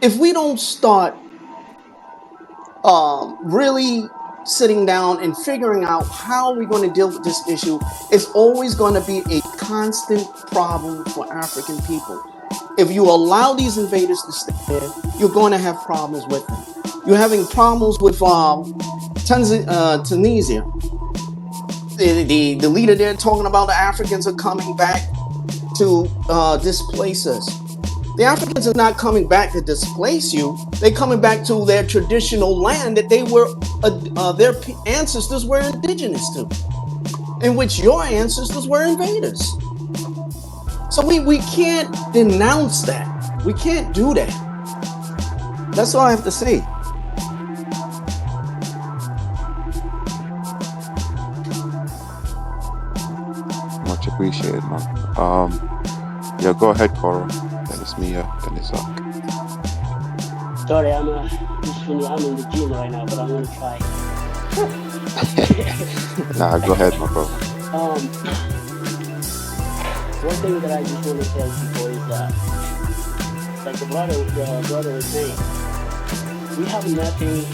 if we don't start really sitting down and figuring out how we're going to deal with this issue, it's always going to be a constant problem for African people. If you allow these invaders to stay there, you're going to have problems with them. You're having problems with Tunisia. The leader there talking about the Africans are coming back to displace us. The Africans are not coming back to displace you. They're coming back to their traditional land that their ancestors were indigenous to, in which your ancestors were invaders. So we can't denounce that. We can't do that. That's all I have to say. Much appreciated, man. Yeah, go ahead, Coro. Then it's me, then it's Sorry, I'm in the gym right now, but I'm gonna try. Nah, go ahead, my brother. Um, One thing that I just want to tell people is that, like the brother was saying, we have nothing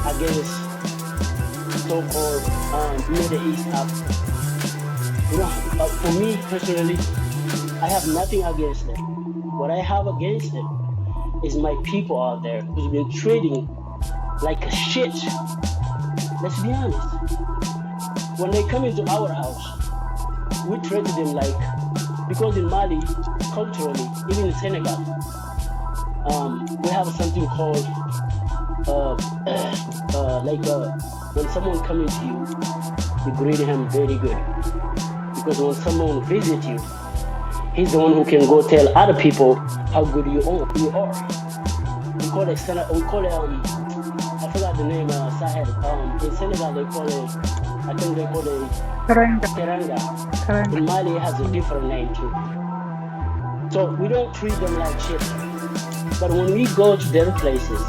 against so-called Middle East Africa. You know, for me personally, I have nothing against them. What I have against them is my people out there who's been trading like a shit. Let's be honest. When they come into our house, we treat them like, because in Mali, culturally, even in Senegal, we have something called when someone comes to you, you greet him very good. Because when someone visits you, he's the one who can go tell other people how good you are. We call it I forgot the name, Sahel. In Senegal they call it, I think they call it Karanga. Teranga. Karanga. In Mali it has a different name too. So we don't treat them like shit. But when we go to their places,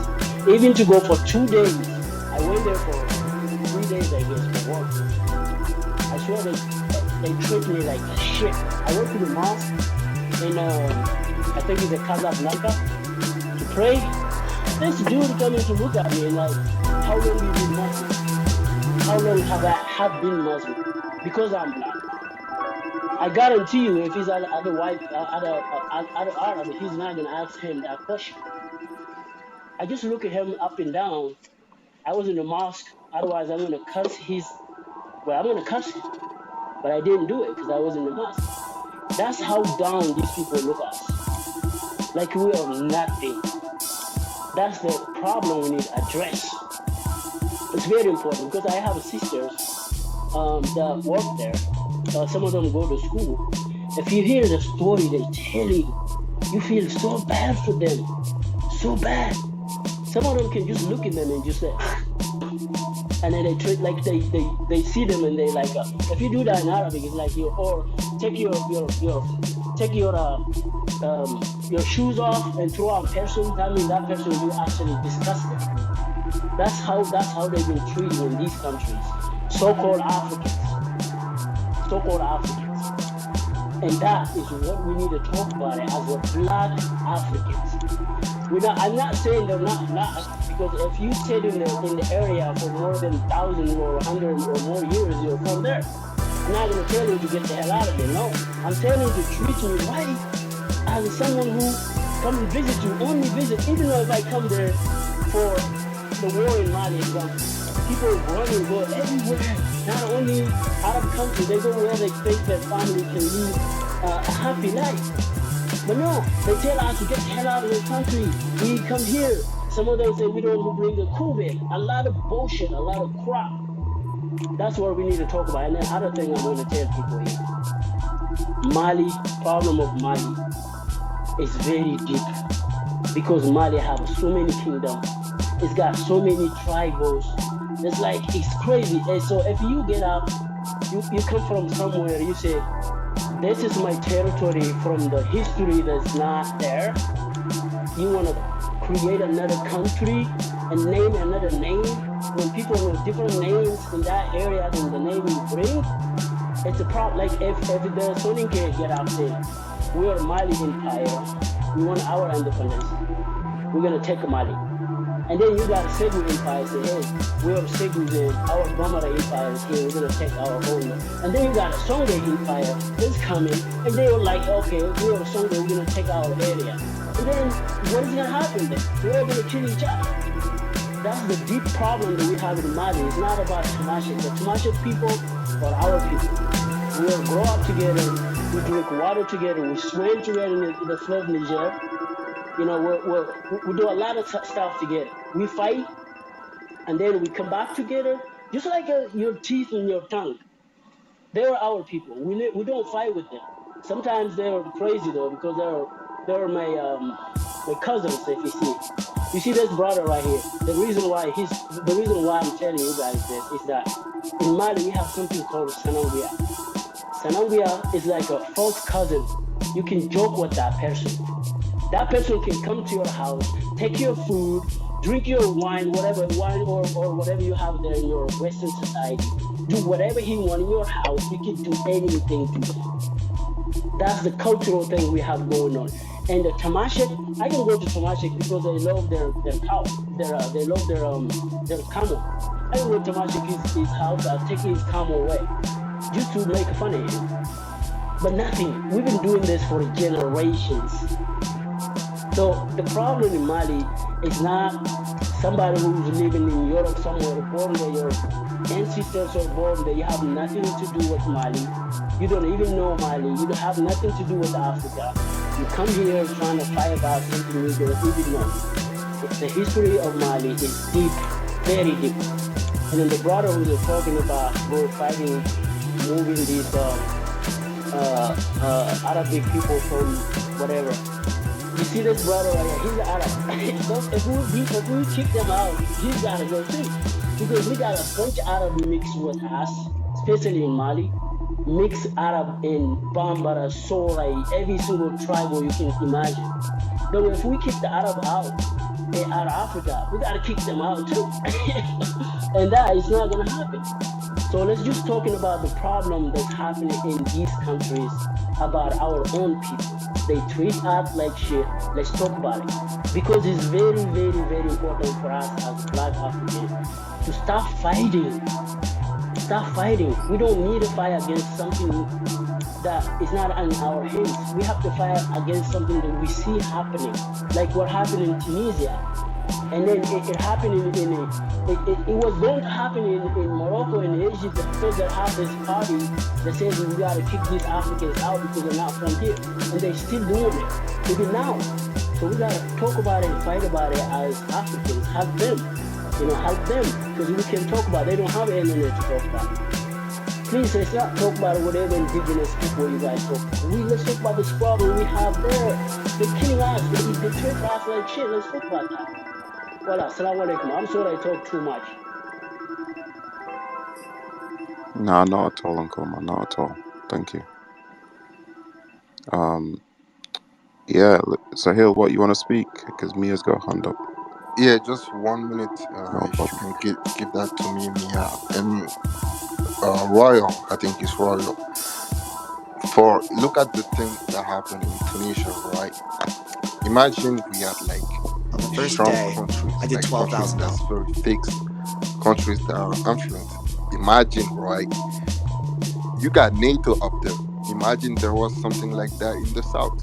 even to go for 2 days, I went there for 3 days, I guess, for work. I swear they treat me like shit. I went to the mosque in I think it's a Casablanca to pray. This dude coming to look at me and like, how long you been Muslim? How long have I have been Muslim? Because I'm black. I guarantee you, if he's other white, other Arab, he's not gonna ask him that question. I just look at him up and down. I was in the mosque. Otherwise, I'm gonna curse I'm gonna curse him. But I didn't do it because I was in the mosque. That's how down these people look at us. Like we are nothing. That's the problem we need to address. It's very important because I have sisters that work there. Some of them go to school. If you hear the story they tell you feel so bad for them. So bad. Some of them can just look at them and just say, and then they treat like they see them and they like if you do that in Arabic it's like you or take your shoes off and throw out person. That means that person will actually disgusted. That's how they've been treated in these countries. So-called Africans. And that is what we need to talk about it as a black Africans. I'm not saying they're not because if you stayed in the area for more than 1,000 or 100 or more years, you're from there. I'm not gonna tell you to get the hell out of there. No, I'm telling you to treat me right as someone who come and visit you, only visit. Even though if I come there for the war in Mali, people run and go everywhere. Not only out of country, they go where they think their family can live a happy life. But no, they tell us to get the hell out of the country. We come here. Some of them say we don't bring the COVID. A lot of bullshit, a lot of crap. That's what we need to talk about. And then other thing I'm going to tell people here. Mali, problem of Mali is very deep. Because Mali have so many kingdoms. It's got so many tribals. It's like, it's crazy. And so if you get up, you come from somewhere, you say, this is my territory from the history that's not there. You want to create another country and name another name. When people with different names in that area than the name you bring, it's a problem. Like if the Soninke get out there, we are Mali Empire. We want our independence. We're gonna take Mali. And then you got a Segu Empire say, hey, we are Segus and our Gomara Empire is here. We're gonna take our own. And then you got a Songhai Empire that's coming, and they were like, okay, we are Songhai. We're gonna take our area. And then what is gonna happen then? We're all gonna kill each other. That's the deep problem that we have in Mali. It's not about Tamashek. The Tamashek people are our people. We all grow up together. We drink water together. We swim together in the flood Niger. You know, we do a lot of stuff together. We fight, and then we come back together, just like your teeth and your tongue. They are our people. We don't fight with them. Sometimes they're crazy though, because they're my cousins. If you see this brother right here. The reason why I'm telling you guys this is that in Mali we have something called Sananguia. Sananguia is like a false cousin. You can joke with that person. That person can come to your house, take your food, drink your wine, whatever wine or whatever you have there in your Western society. Do whatever he wants in your house. You can do anything to him. That's the cultural thing we have going on. And the Tamashek, I can go to Tamashek because they love their cow. They love their camel. I can go to Tamashek his house. I'll take his camel away just to make fun of him. But nothing. We've been doing this for generations. So the problem in Mali is not somebody who's living in Europe somewhere, born there, your ancestors are born there, you have nothing to do with Mali. You don't even know Mali. You don't have nothing to do with Africa. You come here trying to fight about something you don't even know. The history of Mali is deep, very deep. And then the brother who was talking about go fighting, moving these Arabic people from whatever. You see this brother right here, he's an Arab. if we kick them out, he's gotta go too. Because we got a bunch of Arab mixed with us, especially in Mali. Mixed Arab in Bambara, Sorai, every single tribe you can imagine. Though if we kick the Arab out of Africa, we gotta kick them out too. And that is not gonna happen. So let's just talking about the problem that's happening in these countries about our own people. They treat us like shit. Let's talk about it. Because it's very, very, very important for us as Black Africans to stop fighting. Stop fighting. We don't need to fight against something that is not in our hands. We have to fight against something that we see happening. Like what happened in Tunisia. And then it happened it was going to happen in Morocco and Egypt because they have this party that says we gotta kick these Africans out because they're not from here. And they're still doing it, even now. So we gotta talk about it and fight about it as Africans. Help them. Help them. Because we can talk about it. They don't have internet to talk about it. Please, let's not talk about whatever indigenous people you guys talk about. Let's talk about this problem we have there. They're killing us. They treat us like shit. Let's talk about that. Well, assalamu alaikum. I'm sorry I talk too much. No, not at all, Uncle Man, not at all. Thank you. Yeah, Sahil, what you want to speak? Because Mia's got a hand up. Yeah, just 1 minute. No If you problem. can give that to me, Mia. And Royal, I think it's Royal. Look at the thing that happened in Tunisia, right? Imagine we had like On the first strong day, countries, I did like countries 12,000 that's very fixed, countries that are influent. Imagine, right? You got NATO up there. Imagine there was something like that in the South.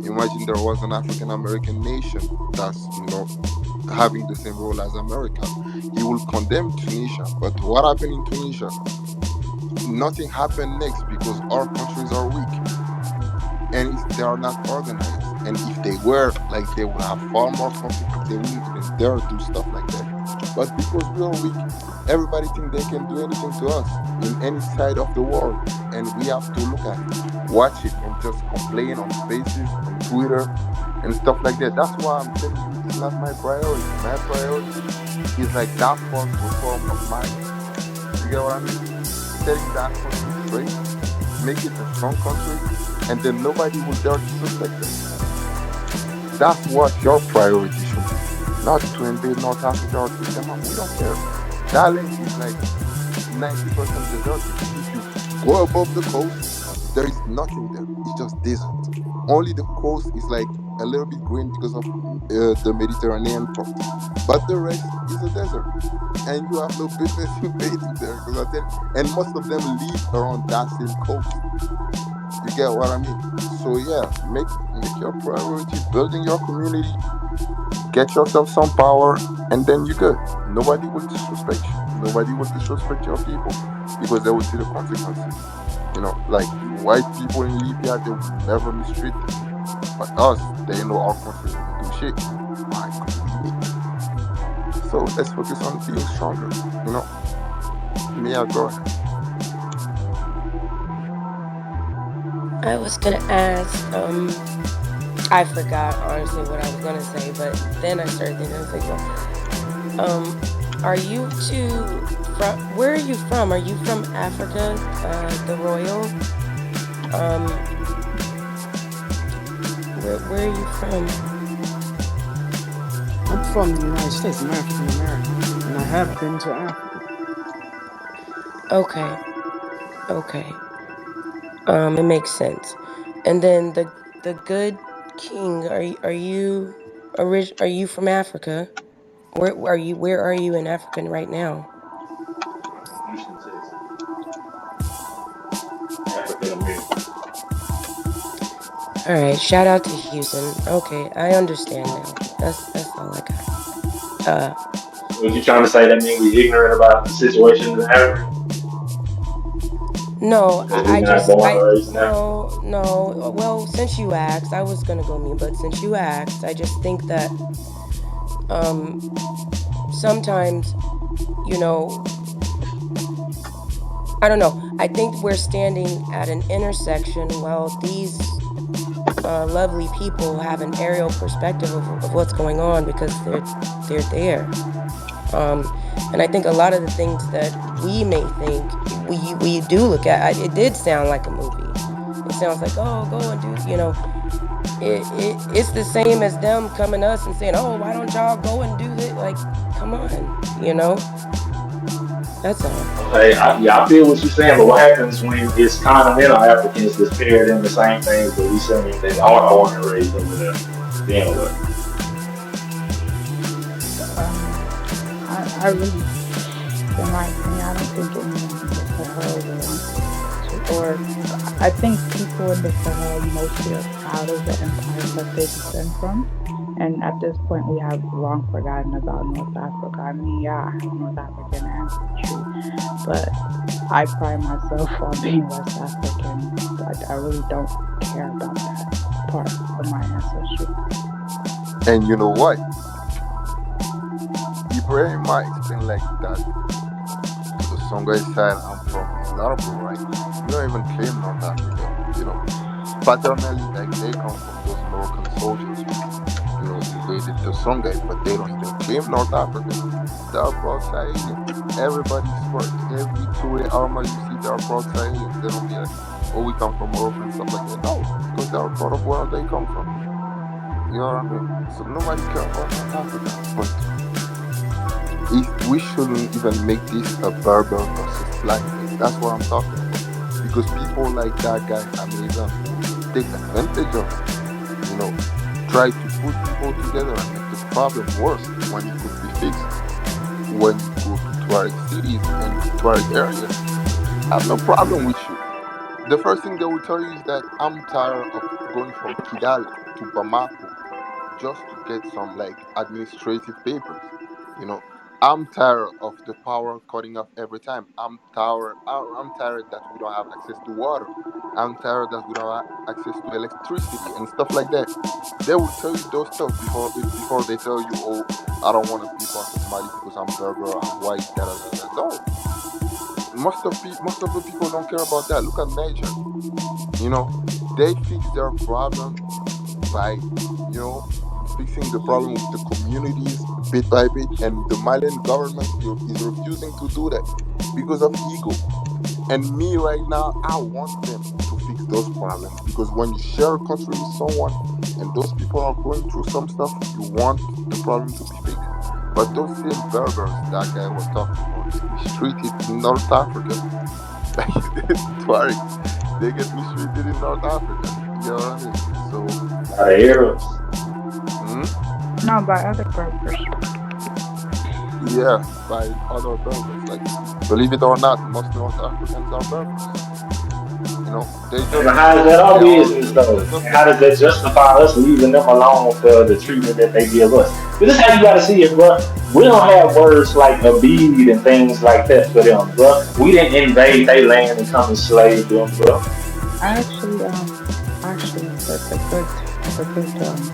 Imagine there was an African American nation that's having the same role as America. You will condemn Tunisia, but what happened in Tunisia? Nothing happened next because our countries are weak and they are not organized. And if they were, like, they would have far more conflict. They wouldn't even dare do stuff like that. But because we are weak, everybody think they can do anything to us in any side of the world, and we have to look at it, watch it, and just complain on Spaces, on Twitter, and stuff like that. That's why I'm telling you, it's not my priority. My priority is like that form reform of mine. You get what I mean? Setting that country straight, make it a strong country, and then nobody will dare to suspect us. That's what your priority should be. Not to invade North Africa or to them out. We don't care. That land is like 90% deserted. If you go above the coast, there is nothing there. It's just desert. Only the coast is like a little bit green because of the Mediterranean part, but the rest is a desert, and you have no business invading there. Because I tell, and most of them live around that same coast. You get what I mean? So yeah, make your priority building your community, get yourself some power, and then you're good. Nobody will disrespect you. Nobody will disrespect your people because they will see the consequences. Like white people in Libya, they will never mistreat them. But us, they know our country wouldn't do shit. Why could we be? So let's focus on being stronger. You know, Mia, go ahead. I was gonna ask, I forgot honestly what I was gonna say, but then I started thinking, I was like, are you two from, where are you from? Are you from Africa, the Royal? Um, where are you from? I'm from the United States. I'm African American, and I have been to Africa. Okay, okay. It makes sense. And then the good king, are you from Africa? Where are you in Africa right now? Houston, Texas, African American. All right, shout out to Houston. Okay, I understand now. That's all I got. Was you trying to say that mean we ignorant about the situation in Africa No, because we not born I or raised in Africa? no. Well, since you asked, I was gonna go mute, but since you asked, I just think that um sometimes, you know, I don't know. I think we're standing at an intersection while these lovely people have an aerial perspective of what's going on because they're there. Um, and I think a lot of the things that we may think we do look at, it did sound like a movie. It sounds like, oh, go and do, it's the same as them coming to us and saying, oh, why don't y'all go and do this? Like, come on, that's all. Okay, yeah, I feel what you're saying, but what happens when it's continental Africans that's paired in the same things that we saying they are born and raised over there? Then what? Um, I really, in my opinion, I don't think anyone in the Sahel wants to, or I think people in the Sahel mostly are proud of the empires that they descend from. And at this point, we have long forgotten about North Africa. I mean, yeah, I have North African ancestry, but I pride myself on being West African. I really don't care about that part of my ancestry. And you know what? Ibrahim might explain like that to the Songhai side I'm from. It's not a right. We don't even claim North Africa. Paternally, like they come from those Moroccan soldiers who invaded the Songhai, but they don't even claim North Africa. They're proud Sahelians. Everybody swears. Every two-way armor you see, they're proud Sahelians. They don't be like, oh, we come from Morocco and stuff like that. No, because they're proud of where they come from. You know what I mean? So nobody cares about North Africa. But we shouldn't even make this a Berber versus black thing. That's what I'm talking about. Because people like that guy, Amazon, take advantage of it. Try to put people together and make the problem worse when it could be fixed. When you go to Tuareg cities and Tuareg areas, I have no problem with you. The first thing they will tell you is that I'm tired of going from Kidal to Bamako just to get some like administrative papers. You know, I'm tired of the power cutting off every time. I'm tired. I'm tired that we don't have access to water. I'm tired that we don't have access to electricity and stuff like that. They will tell you those stuff before they tell you, oh, I don't want to be part of Mali because I'm Berber, I'm white, da da da da. No, most of the people don't care about that. Look at Niger. You know, they fix their problem by, fixing the problem with the communities bit by bit, and the Malian government is refusing to do that because of ego. And me right now, I want them to fix those problems because when you share a country with someone and those people are going through some stuff, you want the problem to be fixed. But those same Berbers that guy was talking about get mistreated in North Africa. Tuaregs, they get mistreated in North Africa. You know what I mean? So, By the Arabs. hmm? No, by other brokers. Yeah, by other Berbers. Like, believe it or not, most North Africans are Berbers. They And just how is that our they are business though? they're just And how does that justify us leaving them alone for the treatment that they give us? This is how you gotta see it, bro. We don't have words like Abid and things like that for them, bro. We didn't invade their land and come enslave them, bro. I actually, that's a good thing.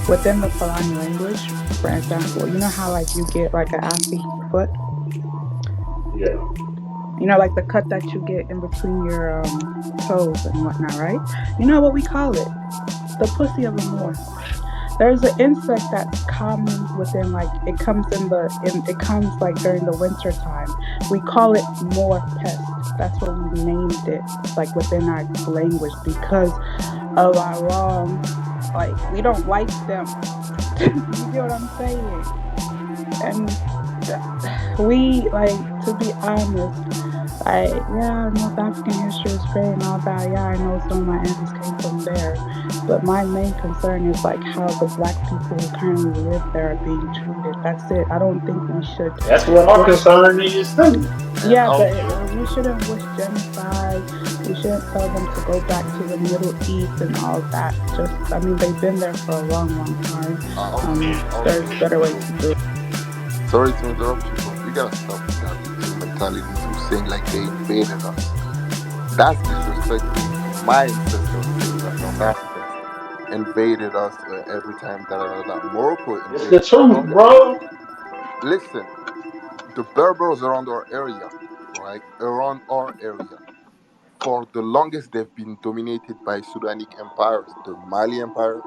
Within the Fulani language, for example, you know how like you get like an athlete foot, Yeah. you know, like the cut that you get in between your toes and whatnot, right? You know what we call it? The pussy of a Moor. There's an insect that's common within like it comes like during the winter time. We call it Moor pest. That's what we named it, like within our language because of our wrong. Like we don't like them. You get what I'm saying? And we like to be honest. Like yeah, North African history is great and all that. Yeah, I know some of my ancestors came from there, but my main concern is like how the black people who currently live there are being treated. That's it. I don't think we should That's what our wish. concern is too. and Yeah, but also we shouldn't wish genocide. We shouldn't tell them to go back to the Middle East and all that. Just, I mean, they've been there for a long, long time. There's also better ways bro, to do it. sorry to interrupt you, but we gotta stop with that victim mentality to saying like they invaded us. That's disrespectful to my ancestors saying that North Africans invaded us every time that Morocco It's the invaded the truth, Congo. bro. Listen, the Berbers around our area, right? Around our area, for the longest they've been dominated by Sudanic empires, the Mali Empire,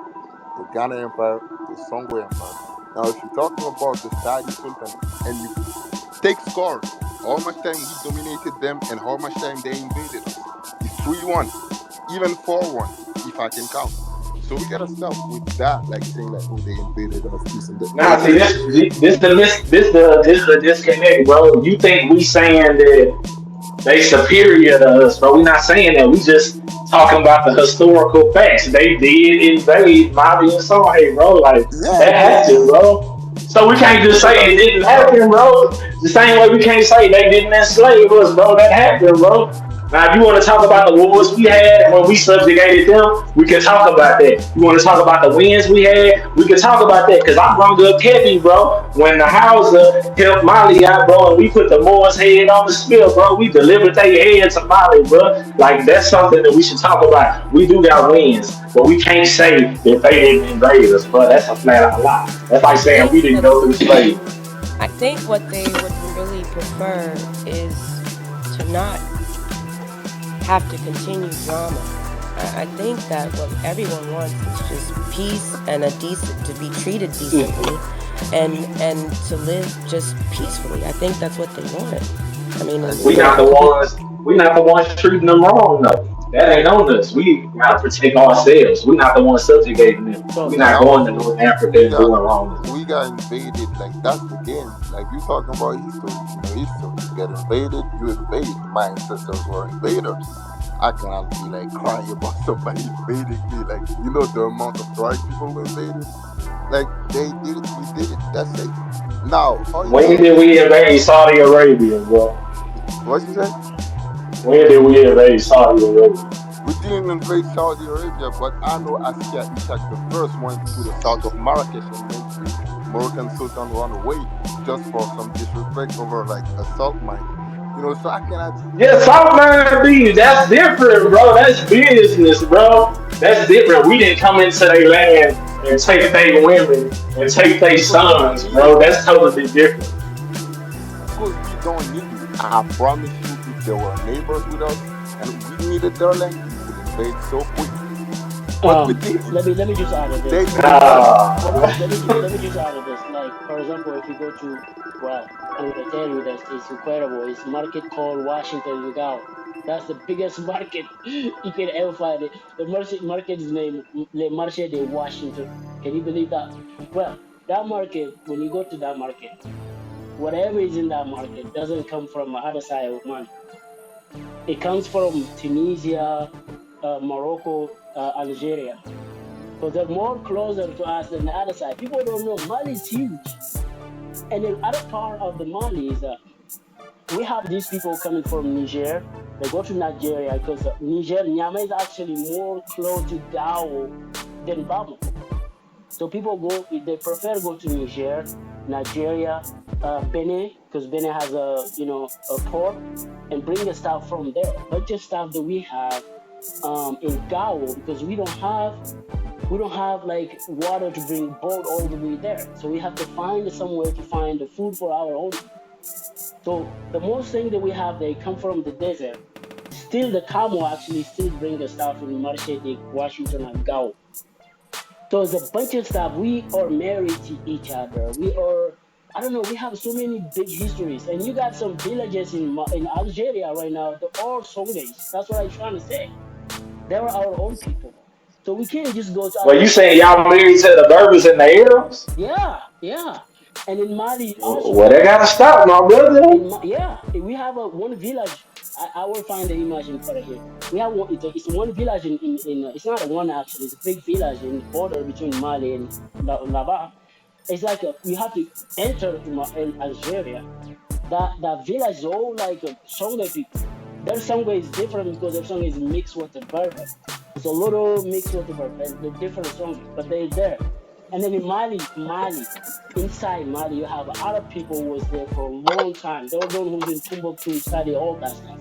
the Ghana Empire, the Songhai Empire. Now, if you're talking about the Saadi Sultanate and you take scores, how much time we dominated them and how much time they invaded us? It's 3-1, even 4-1, if I can count. So we gotta stop with that, like saying like, oh, they invaded us, this and that. Nah, see this the disconnect, bro. You think we saying that they superior to us, but we're not saying that. We just talking about the historical facts. They did invade Mali and Songhai, bro. Like Yeah, that happened, bro. So we they can't just invaded say us. it didn't happen, bro. The same way we can't say they didn't enslave us, bro. That happened, bro. Now, if you want to talk about the wars we had when we subjugated them, we can talk about that. You want to talk about the wins we had, we can talk about that. Because I brung up heavy, bro. When the Hausa helped Mali out, bro, and we put the Moors' head on the spear, bro. We delivered their head to Mali, bro. Like, that's something that we should talk about. We do got wins, but we can't say that they didn't invade us, bro. That's a flat out lie. That's like I saying think we didn't what go through slavery. I think what they would really prefer is to not have to continue drama. I think that what everyone wants is just peace and to be treated decently, and to live just peacefully. I think that's what they want. I mean, I We agree. not the ones. We not the ones treating them wrong though. That ain't on us. We gotta protect ourselves. We not the ones subjugating them. We So And not going to also North Africa we and got doing wrong to them. we got invaded. Like that's the game. Like you talking about history. History. You get invaded, you invade. My ancestors were invaders. I cannot be like crying about somebody invading me. Like the amount of tribe people were invaded. Like they did it, we did it. That's it. Now, how you When gonna did say we invade Saudi Arabia, bro? what you say? When did we invade Saudi Arabia? We didn't invade Saudi Arabia, but I know Askia Ishak the first went to the south of Marrakesh and made the Moroccan Sultan run away just for some disrespect over like a salt mine. So I cannot. Yeah, South Miami Beach, that's different, bro. That's business, bro. That's different. We didn't come into their land and take their women and take their Because we don't sons, need it. bro. That's totally different. Because we don't need it. I promise you, if there were neighbors with us and we needed their land, we would invade so quick. But we didn't. let me just add to They this. invaded us. Let me just add to this. Like for example, if you go to, well, I'm gonna tell you that it's incredible. It's a market called Washington Lookout. That's the biggest market you can ever find. The market is named Le Marché de Washington. Can you believe that? Well, that market, when you go to that market, whatever is in that market doesn't come from the other side of money. It comes from Tunisia, Morocco. Algeria, because they're more closer to us than the other side. People don't know Mali is huge, and the other part of the Mali is we have these people coming from Niger. They go to Nigeria because Niger, Niamey is actually more close to Gao than Bamako. So people go, they prefer go to Niger, Nigeria, Benin, because Benin has a port, and bring the stuff from there. But just stuff that we have in Gao, because we don't have like water to bring boat all the way there. So we have to find somewhere to find the food for our own people. So the most thing that we have, they come from the desert. Still, the Camo actually still bring the stuff in Marche de Washington and Gao. So it's a bunch of stuff. We are married to each other. We are, I don't know, we have so many big histories. And you got some villages in Algeria right now, they're all Songhais. That's what I'm trying to say. They were our own people. So we can't just go to Well, you Algeria. saying y'all married to the Berbers and the Arabs? Yeah, yeah. And in Mali Well, also. they gotta stop, my brother. Yeah, we have one village. I will find the image and put it here. We have one. It's one village it's not a one actually. It's a big village in the border between Mali and Lava. It's like you have to enter in Algeria. That village is all like Songhai people. Their Songhai is different because their Songhai is mixed with the Berber. It's a little mixed with the Berber. They're different Songhai, but they're there. And then in Mali, inside Mali, you have Arab people who was there for a long time. They were the one who's in Timbuktu study all that stuff.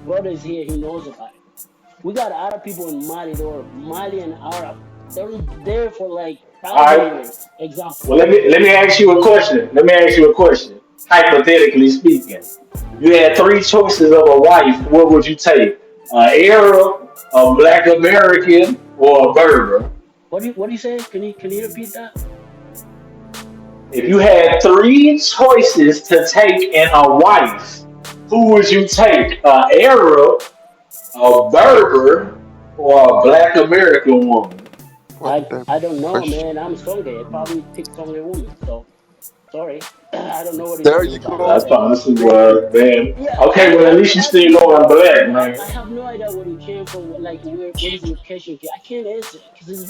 Brother is here, he knows about it. We got Arab people in Mali, they were Mali and Arab. They were there for like All thousand right. years. Example. Well, let me ask you a question. Let me ask you a question. Hypothetically speaking, you had three choices of a wife. What would you take? An Arab, a Black American, or a Berber? What do you say? Can you repeat that? If you had three choices to take in a wife, who would you take? An Arab, a Berber, or a Black American woman? What I the I don't know, question? man. I'm Songhai. I probably pick Songhai woman. So sorry, I don't know what you're There talking you about. go. That's possible, man. Yeah, Okay, well, at least you ask still me. going black, I man. have no idea where you came from. Like, what is your question? I can't answer because it's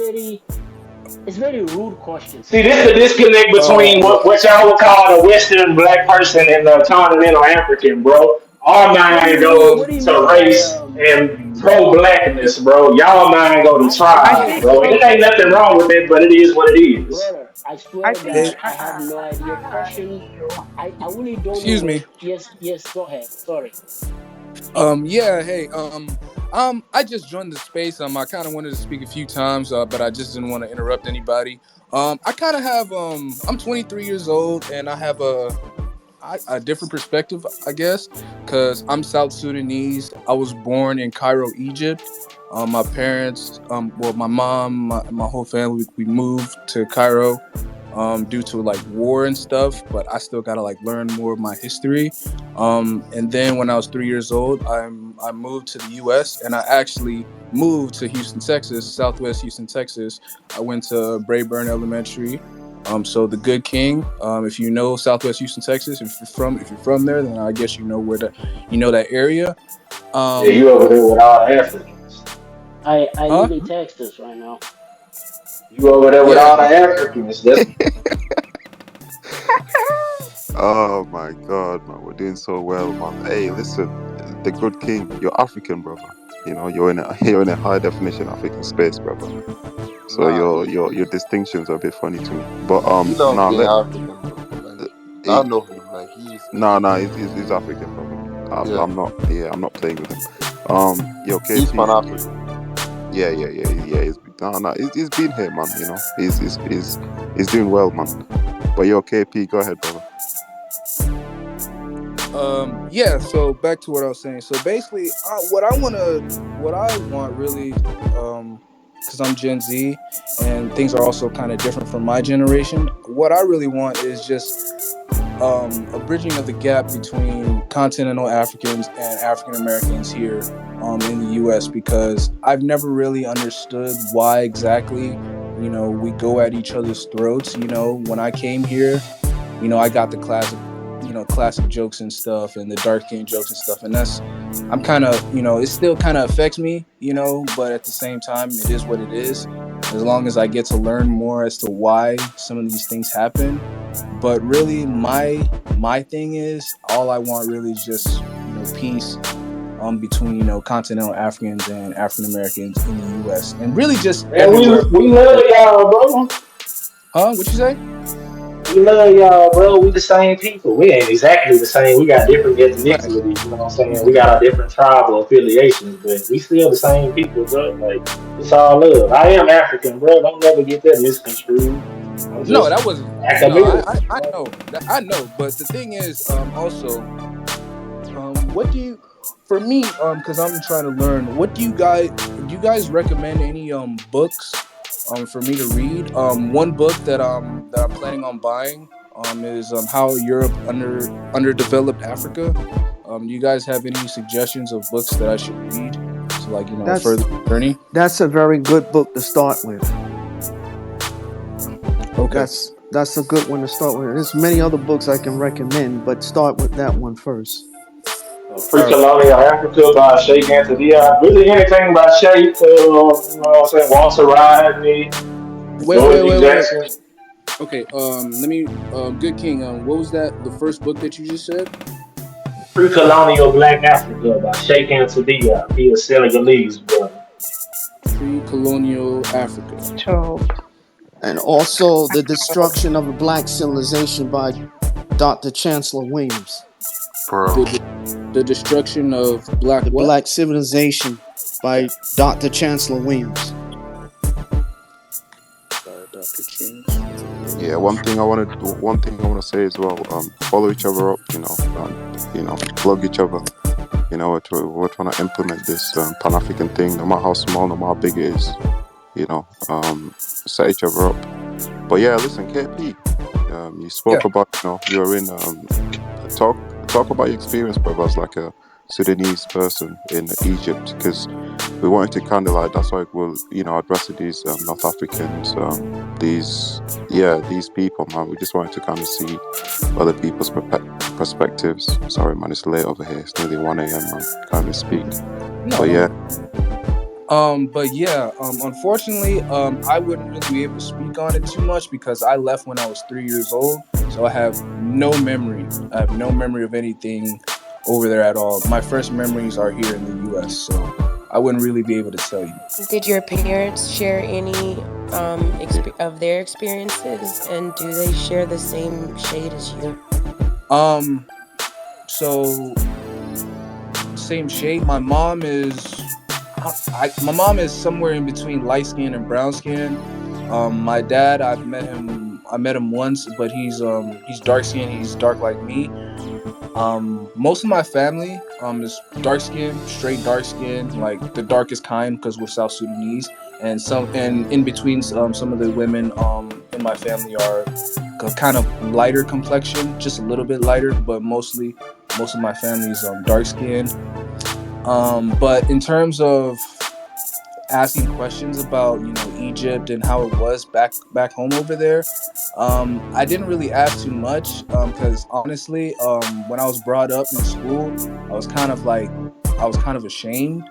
very rude question. See, this is the disconnect between Um, what y'all would call the Western black person and the continental African, bro. Our What do mind you mean? goes What do you to mean by race and pro blackness, bro. Y'all mind go to I I tribe, think bro. swear It to ain't God, nothing wrong with it, but it is what it is. brother. I swear I to think God, hey, I have no idea. Your question, I really don't know excuse where. me. Yes, yes. Go ahead. Sorry. Yeah, hey, I just joined the space. I kind of wanted to speak a few times, but I just didn't want to interrupt anybody. I kind of have, I'm 23 years old, and I have a different perspective, I guess, because I'm South Sudanese. I was born in Cairo, Egypt. My parents, well, my mom, my whole family, we moved to Cairo due to like war and stuff. But I still gotta like learn more of my history. And then when I was 3 years old, I moved to the U.S. and I actually moved to Houston, Texas, Southwest Houston, Texas. I went to Brayburn Elementary. So the Good King. If you know Southwest Houston, Texas, if you're from there, then I guess you know that area. Yeah, Um, you over there with all the Africans. I huh? live in Texas right now. You over there with Yeah. all the Africans. That's Oh my God, man, we're doing so well, man. Hey, listen, the good king, you're African, brother. You know, you're in a you're in a high definition African space, brother. So Nah, your distinctions are a bit funny to me. But he loves nah, being let African, bro. Like I he, know him. Like he's nah, nah, he's African, brother. yeah, I'm not, yeah, I'm not playing with him. Yo, he's KP, Pan African. yeah, yeah, yeah, yeah. He's been here, man. You know, he's doing well, man. But yo, KP, go ahead, brother. Yeah. So back to what I was saying. So basically, what I want really, because I'm Gen Z, and things are also kind of different from my generation. What I really want is just a bridging of the gap between continental Africans and African Americans here in the U.S. because I've never really understood why exactly we go at each other's throats. When I came here, I got the classic classic jokes and stuff, and the dark skin jokes and stuff, and that's I'm kind of it still kind of affects me, but at the same time, it is what it is. As long as I get to learn more as to why some of these things happen, but really my thing is all I want really is just peace between continental Africans and African Americans in the U.S. and really just Man, everywhere. we love y'all, bro. Huh? What you say? We love y'all, bro. We the same people. We ain't exactly the same. We got different Right. ethnicities. You know what I'm saying? We Mhm. got our different tribal affiliations, but we still the same people, bro. Like it's all love. I am African, bro. Don't never get that misconstrued. I'm No, just that wasn't. black No, American. I know that I know, but the thing is, also, what do you, for me, because I'm trying to learn. What do you guys recommend any books, for me to read? One book that I'm planning on buying, is How Europe Underdeveloped Africa. Do you guys have any suggestions of books that I should read to That's further the journey? that's a very good book to start with. Okay. That's a good one to start with. There's many other books I can recommend, but start with that one first. All right. Pre-colonial Africa by Sheikh Anta. Really anything by Sheikh, you know what I'm saying? Walter Rodney, Wait, wait, Dorothy wait, wait, wait. Jackson. Okay, let me, Good King, what was that? The first book that you just said? Pre-colonial Black Africa by Sheikh Anta. He a Senegalese brother. Pre-colonial Africa. So And also The Destruction of a Black Civilization by Dr. Chancellor Williams. bro. The the destruction of black The what? Black Civilization by Dr. Chancellor Williams. By Dr. King. Yeah, one thing I want to say as well. Follow each other up. Plug each other. We're trying to implement this Pan African thing, no matter how small, no matter how big it is. Set each other up. But yeah, listen, KP. You Yeah. spoke about you're in talk talk about your experience, brother, as like a Sudanese person in Egypt, because we wanted to kind of like that's why we'll address these North Africans, these people, man. We just wanted to kind of see other people's perspectives. Sorry, man, it's late over here. It's nearly 1 a.m. man. Can't even speak. No, But no yeah, worries. But yeah, unfortunately, I wouldn't really be able to speak on it too much because I left when I was 3 years old, so I have no memory. I have no memory of anything over there at all. My first memories are here in the U.S., so I wouldn't really be able to tell you. Did your parents share any of their experiences, and do they share the same shade as you? Um, so same shade. My mom is somewhere in between light skin and brown skin. My dad, I met him once, but he's dark skinned. He's dark like me. Most of my family is dark skin, straight dark skin, like the darkest kind, because we're South Sudanese. And in between, some of the women in my family are kind of lighter complexion, just a little bit lighter, but most of my family is dark skin. But in terms of asking questions about Egypt and how it was back home over there, I didn't really ask too much because honestly, when I was brought up in school, I was kind of like I was kind of ashamed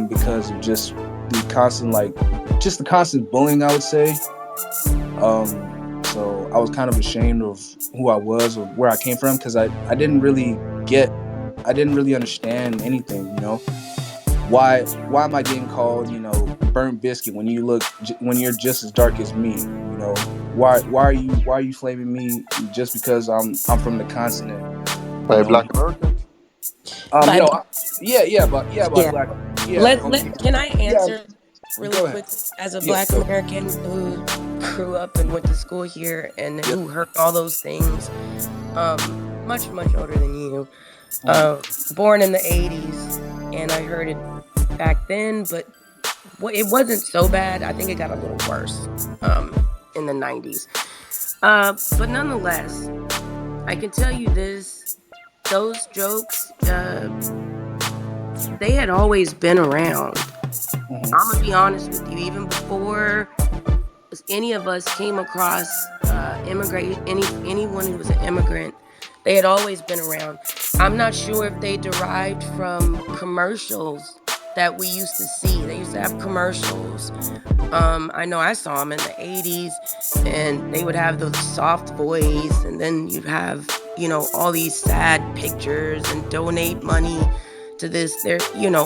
because of just the constant bullying, I would say. So I was kind of ashamed of who I was or where I came from because I didn't really understand anything, why am I getting called, burnt biscuit when you're just as dark as me, why are you flaming me just because I'm from the continent, you by know? Black Americans. By No, by yeah. black, yeah, Can I yeah, answer really go ahead, quick as a yeah, Black go. American who grew up and went to school here and Yeah. who heard all those things? Much older than you. Mhm. Born in the '80s, and I heard it back then, but it wasn't so bad. I think it got a little worse in the '90s. But nonetheless, I can tell you this: those jokes, they had always been around. Mhm. I'm gonna be honest with you. Even before any of us came across anyone who was an immigrant, They had always been around. I'm not sure if they derived from commercials that we used to see. They used to have commercials. I know I saw them in the 80s, and they would have the soft voice, and then you'd have, all these sad pictures and donate money to this, there,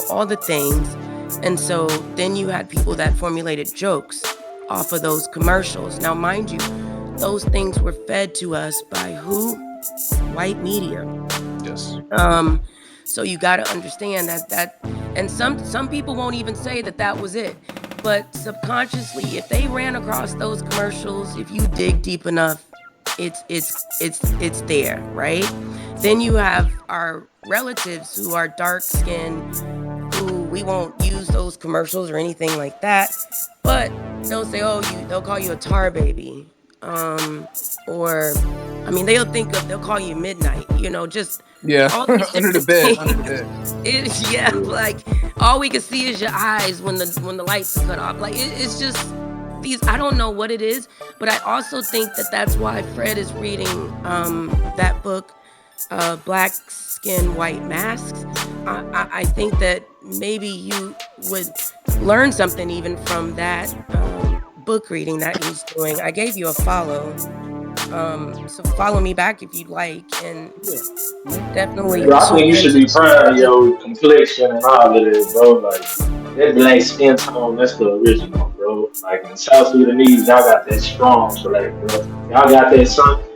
all the things. And so then you had people that formulated jokes off of those commercials. Now, mind you, those things were fed to us by who? White media. Yes. So you got to understand that, and some people won't even say that was it, but subconsciously, if they ran across those commercials, if you dig deep enough, it's there, right? Then you have our relatives who are dark skinned, who we won't use those commercials or anything like that, but they'll say, oh, they'll call you a tar baby, or I mean, they'll call you midnight, just Yeah. all these Under the different bed. Under the things. bed. Yeah, like all we can see is your eyes when the lights are cut off. Like it's just these. I don't know what it is, but I also think that that's why Fred is reading that book, Black Skin, White Masks. I think that maybe you would learn something even from that book reading that he's doing. I gave you a follow. So follow me back if you'd like, and definitely Bro, I tune think you should into be some proud of other. your complexion and all of that, bro. Like that black skin tone, that's the original, bro. Like in South Sudanese, y'all got that strong black, bro. Y'all got that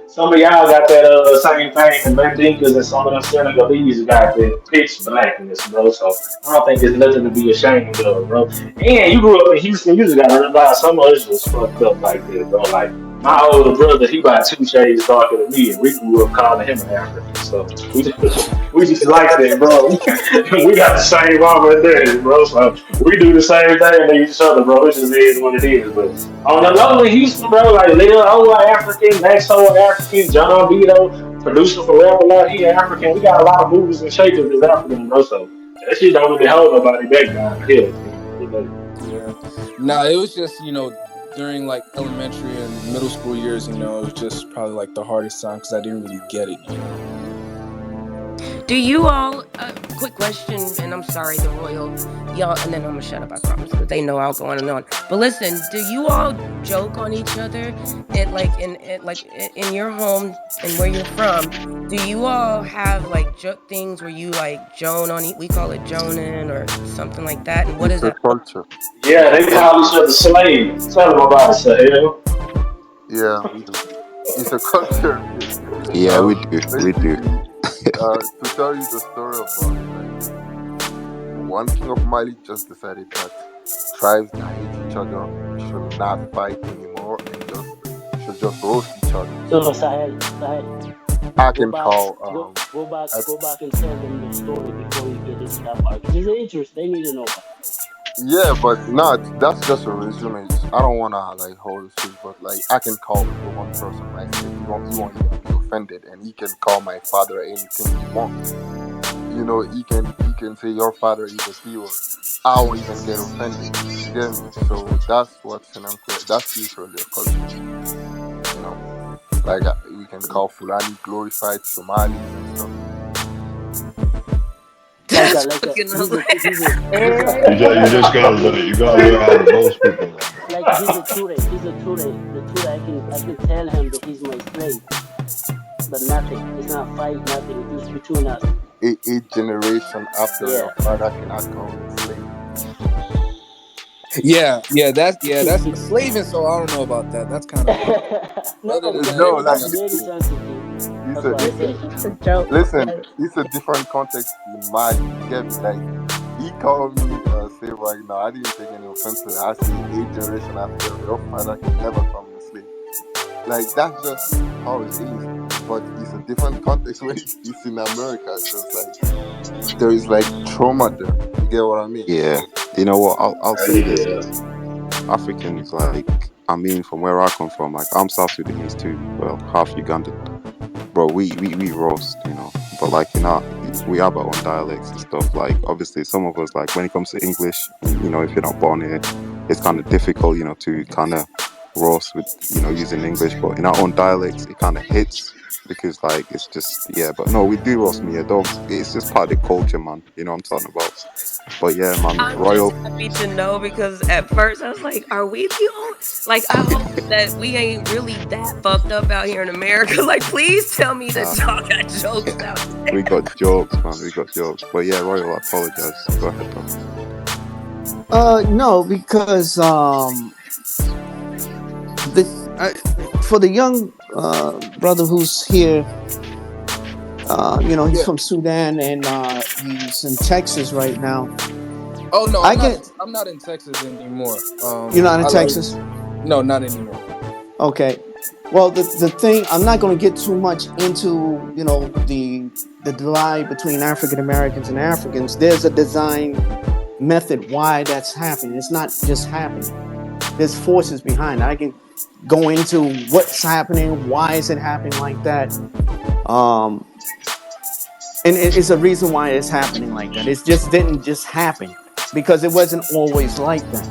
some of y'all got that same thing in Mandinkas and some of them Senegalese got that pitch blackness, bro. So I don't think there's nothing to be ashamed of, bro. And you grew up in Houston, you just gotta realize some of us was fucked up like that, bro. Like my older brother, he about 2 shades darker than me, and we grew up calling him an African. So we just like that, bro. We got the same mama and daddy, bro. So we do the same thing to each other, bro. It just is what it is. But on the low in Houston, bro, like Lil O African, Maxo African, John Vito, producer for Rap a Lot, he African. We got a lot of movers and shakers that's African, bro. So that shit don't really hold nobody back down here at the end of the day. Yeah. Nah, it was just, during like elementary and middle school years, it was just probably like the hardest time because I didn't really get it. Do you all? Quick question, and I'm sorry, the royal y'all, and then I'm gonna shut up. I promise, because they know I'll go on and on. But listen, do you all joke on each other? In your home and where you're from, do you all have like joke things where you like Joan on? We call it Jonin or something like that. And what It's does a that look culture. Yeah, It's a they call each culture. other slave. Tell them about it, Sahel. Yeah, we do. It's a culture. Yeah, we do. We do. Basically, to tell you the story about it, like one king of Mali just decided that tribes that hate each other should not fight anymore and should just roast each other. So So Sahel, I go can back, call I, go back and tell them the story before you get into that part. Because it's interest. They need to know about. yeah, but not that's just a resume. I don't wanna like hold the speech, but like I can call one person my slave. He won't even be offended, and he can call my father anything he wants. He can say your father is a hero. I won't even get offended. You get me? So that's what's an unfair. That's literally a culture. You know, like we can call Fulani glorified Somalis and stuff. Like a That's like a fucking he's a You gotta learn how to roast people, man. like he's a Ture. He's a Ture. The Ture I can tell him that he's my slave, but nothing. It's not fight, nothing. It's between us. Eight generation after Yeah. your father cannot call him slave. That's slaving. So I don't know about that. That's kind of wild. No, Other than that, No, but everything like that's else very is cool. sensitive. it's That's a why I it's said a it. It's a joke. listen. Like, It's a different context in Mali. You get me? Like he called me slave right now. I didn't take any offense to it. I say 8 generation after your father can never call me slave. Like that's just how it is. But it's a different context when it's in America. So it's like there is like trauma there. You get what I mean? Yeah. You know what? I'll say this. Yeah. Africans, like, I mean, from where I come from, like, I'm South Sudanese too. Well, half Ugandan. Bro, we roast, But, like, we have our own dialects and stuff. Like, obviously, some of us, like, when it comes to English, if you're not born here, it's kind of difficult, to kind of roast with using English, but in our own dialects, it kind of hits because like it's just yeah. But no, we do roast me a dog. It's just part of the culture, man. You know what I'm talking about. But yeah, man, I'm just Royal. happy to know because at first I was like, are we the only like I hope that we ain't really that fucked up out here in America. Like please tell me that Nah, y'all got jokes out we there. got jokes, man. We got jokes. But yeah, Royal, I apologize. Go ahead, bro. No, because the for the young brother who's here, he's Yeah. from Sudan and he's in Texas right now. Oh no, I get I'm not in Texas anymore. You're not in I like Texas. no, not anymore. Okay. Well, the thing I'm not going to get too much into the divide between African Americans and Africans. There's a design method why that's happening. It's not just happening. There's forces behind it. I can go into what's happening, why is it happening like that, um, and it's a reason why it's happening like that. It just didn't just happen because it wasn't always like that.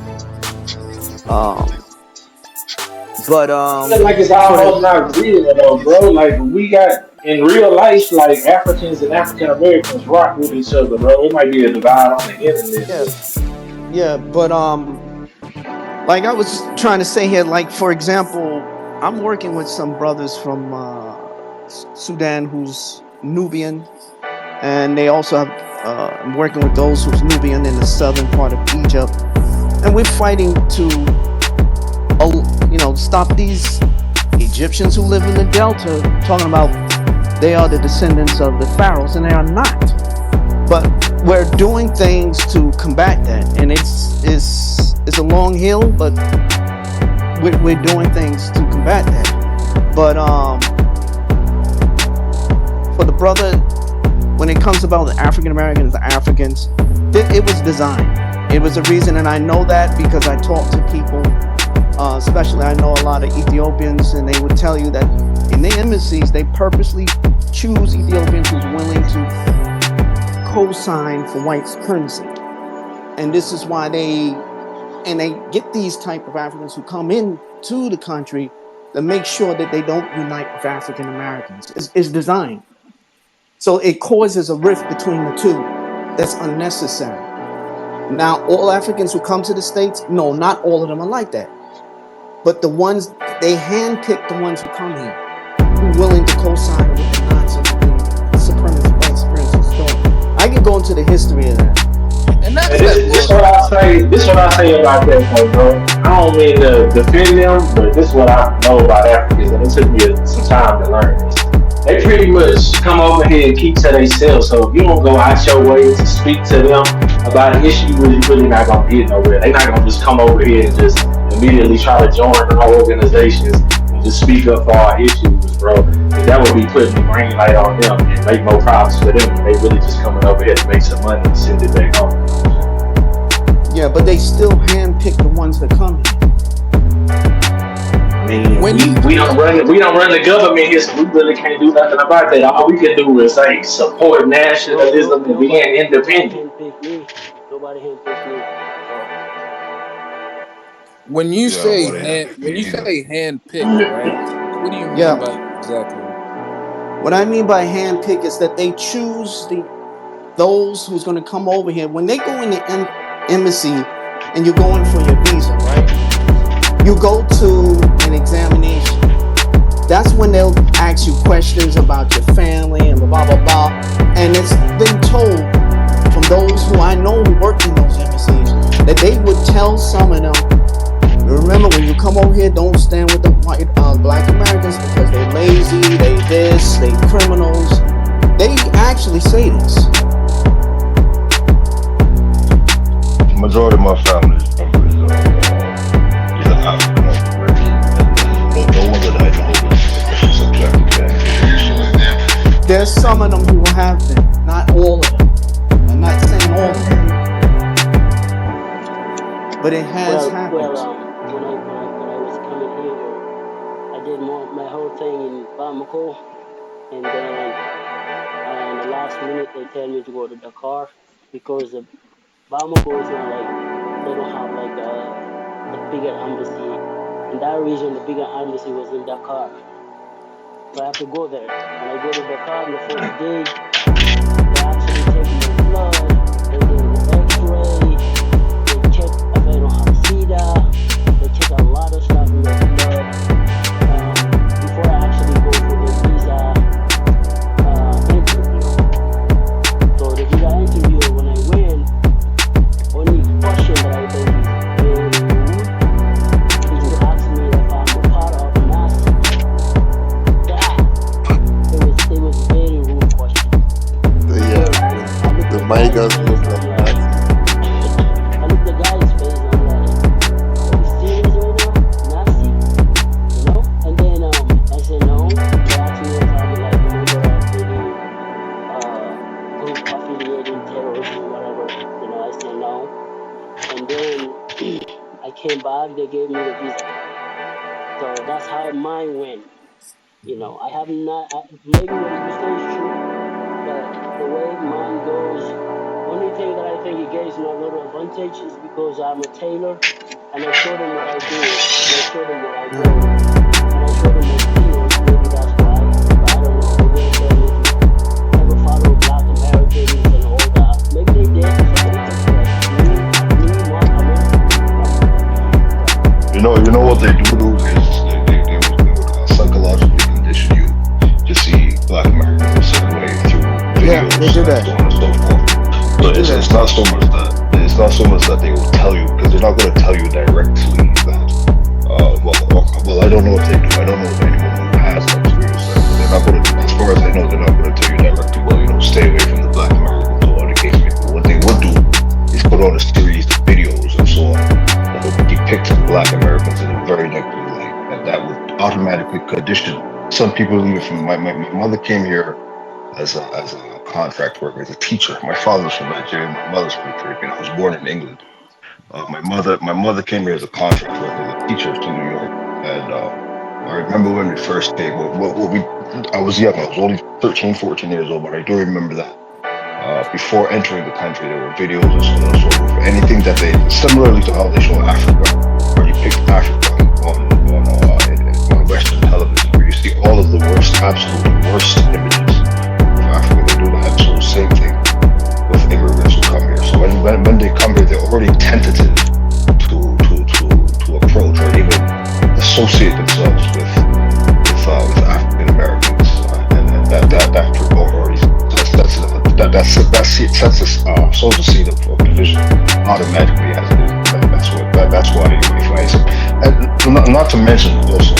But I feel like it's for the almost not real though, bro. Like we got in real life, like Africans and African Americans rock with each other, bro. It might be a divide on the internet, yeah, but yeah, but like I was trying to say here, like for example, I'm working with some brothers from Sudan who's Nubian, and they also have. I'm working with those who's Nubian in the southern part of Egypt, and we're fighting to, stop these Egyptians who live in the Delta, talking about they are the descendants of the pharaohs, and they are not. But we're doing things to combat that, and it's a long hill, but we're doing things to combat that. But for the brother, when it comes about the African Americans, the Africans, it was designed. It was a reason, and I know that because I talk to people. Especially, I know a lot of Ethiopians, and they would tell you that in the embassies, they purposely choose Ethiopians who's willing to co-sign for white supremacy, and this is why they get these type of Africans who come in to the country to make sure that they don't unite with African Americans. It's designed. So it causes a rift between the two that's unnecessary. Now, all Africans who come to the States, no, not all of them are like that. But the ones, they handpick the ones who come here, who are willing to co-sign with the nonsense that the supremacists, white supremacists doing. I can go into the history of that. And man, that's that this what bullshit. I say. This what I say about that, though, bro. I don't mean to defend them, but this is what I know about Africans, and it took me some time to learn this. They pretty much come over here and keep to themselves. So if you don't go out your way to speak to them about an issue, you're really not gonna get nowhere. They're not gonna just come over here and just immediately try to join our organizations and just speak up for our issues, bro. Because that would be putting the green light on them and make more problems for them. They really just coming over here to make some money and send it back home. Yeah, but they still handpick the ones that come here. I mean, When you we don't run the government here, so we really can't do nothing about that. All we can do is like support Bro, nationalism and being nobody independent. handpicked me. Nobody handpicked me. So when you Yeah, say but they have picked when you me either. say hand picked, right? What do you mean Yeah, by that exactly? what I mean by handpick is that they choose those who's going to come over here. When they go in the embassy and you're going for your visa, right? You go to an examination. That's when they'll ask you questions about your family and blah blah blah. And it's been told from those who I know who worked in those embassies that they would tell some of them, remember when you come over here, don't stand with the white black Americans because they're lazy, they this, they criminals. They actually say this. Majority of my family members are either African or Caribbean, and no one that I know is subject to gang. There's some of them who have been, not all of them. I'm not saying all of them, but it has happened. when I was coming here, I did my whole thing in Bamako, and then in the last minute they tell me to go to Dakar because Bamako is not like they don't have like a bigger embassy In that region, the bigger embassy was in Dakar. So I have to go there. When I go to Dakar on the first day, they actually take my blood, they did the X-ray, they check if I don't have SIDA, they check a lot of stuff in your blood before I actually go for the visa interview. So the visa interview, when I win, only question that I think is very rude is to ask me if I'm a part of NASA. It was very rude question Yeah, because I look the the guy's Maigas face look and like I'm like, Nazis. I look the guy's face and I'm like, are you serious right now, Nazi? You know? And then I said no. They asked me if I'm like a member of any group affiliating terrorism, whatever. You know, I said no. And then I came back. They gave me the visa. So that's how mine went. You know, I have not. Maybe what you say is true, but the way mine goes, only thing that I think it gives me a little advantage is because I'm a tailor, and I show them what I do, and I show them where I go, and I show them my skills. Maybe that's why, but I don't know. They're gonna tell me if you ever follow Black Americans and all that. Maybe they did for something else, but me, Mark, no. So You know what they do is they would psychologically condition you to see Black Americans a certain way through Yeah, they videos do and that. so on and so forth. They But do that. it's not so much that they will tell you, because they're not going to tell you directly that. Well, I don't know if they do. I don't know if anyone who has experienced that. But they're not going to, as far as I know, they're not going to tell you directly. Well, stay away from the Black Americans or the case may be. What they would do is put on a series of videos and so on that would depict Black Americans in a very negative light, and that would automatically condition some people. Even from my mother came here as a contract worker, as a teacher. My father's from Nigeria, my mother's from Caribbean. I was born in England. My mother came here as a contract worker, as a teacher to New York, and I remember when we first came. I was young. I was only 13, 14 years old, but I do remember that. Before entering the country, there were videos and so on and so forth. Anything that they, similarly to how they show Africa, or depict Africa on Western television, where you see all of the worst, absolute worst images of Africa. They do the absolute same thing with immigrants who come here. So when they come here, they're already tentative to approach or even associate themselves with African Americans, and that already sets us sows a seed of division automatically as it is. That's why if I say, and not to mention also,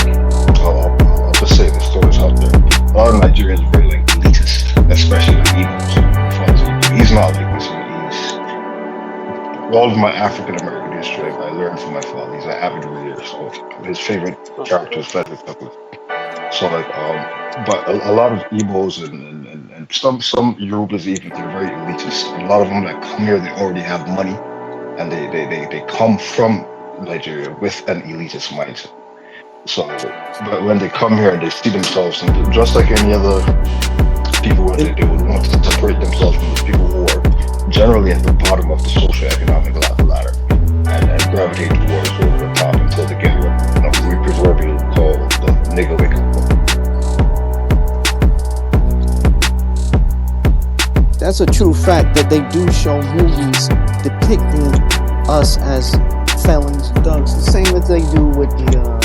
I'll just say this, throw this out there. A lot of Nigerians are very like elitist, especially like Igbos. He's not like this. All of my African American history I learned from my father. He's an avid reader, so his favorite character is Frederick Douglass. So like, but a lot of Igbos and some Yorubas even, they're very elitist. And a lot of them that come here, they already have money, and they come from Nigeria with an elitist mindset. So, but when they come here and they see themselves, and just like any other people, they would want to separate themselves from the people who are generally at the bottom of the socioeconomic ladder, and gravitate towards over the top until they get what we proverbially call the nigga wake up. That's a true fact that they do show movies depicting us as felons, thugs, the same as they do with the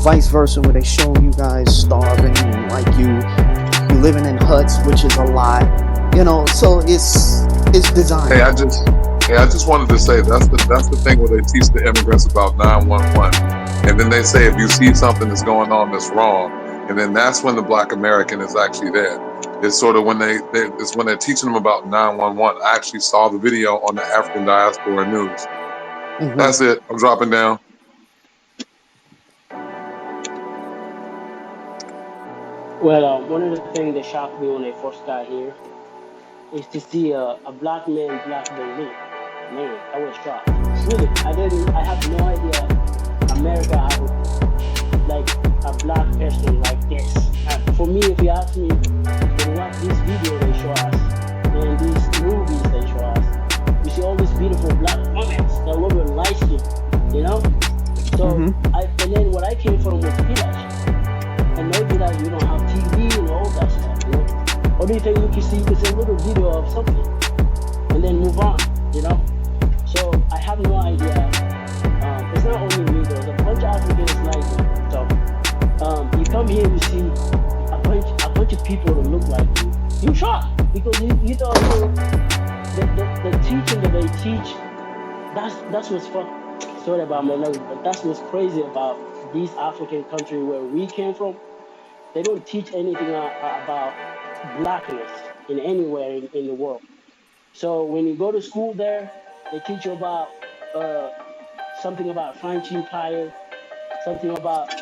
vice versa, where they show you guys starving and like you living in huts, which is a lie. So it's designed. Hey, I just wanted to say that's the thing where they teach the immigrants about 911, and then they say if you see something that's going on that's wrong, and then that's when the Black American is actually there. It's sort of when it's when they're teaching them about 911. I actually saw the video on the African Diaspora News. Mm-hmm. That's it. I'm dropping down. well, one of the things that shocked me when I first got here is to see a black man, black balloon. Man, I was shocked. Really, I have no idea America have a black person like this. For me, if you ask me, when watch this video they show us, and these movies they show us, you see all these beautiful black women, that women light skin, only thing you can see is a little video of something, and then move on. You know. So I have no idea. It's not only me. There's a bunch of Africans like me. So you come here, you see a bunch of people that look like you. You shocked because you thought the teaching that they teach. That's what's fun. Sorry about my language, but that's what's crazy about these African countries where we came from. They don't teach anything about blackness in anywhere in the world. So when you go to school there, they teach you about uh, something about French Empire, something about.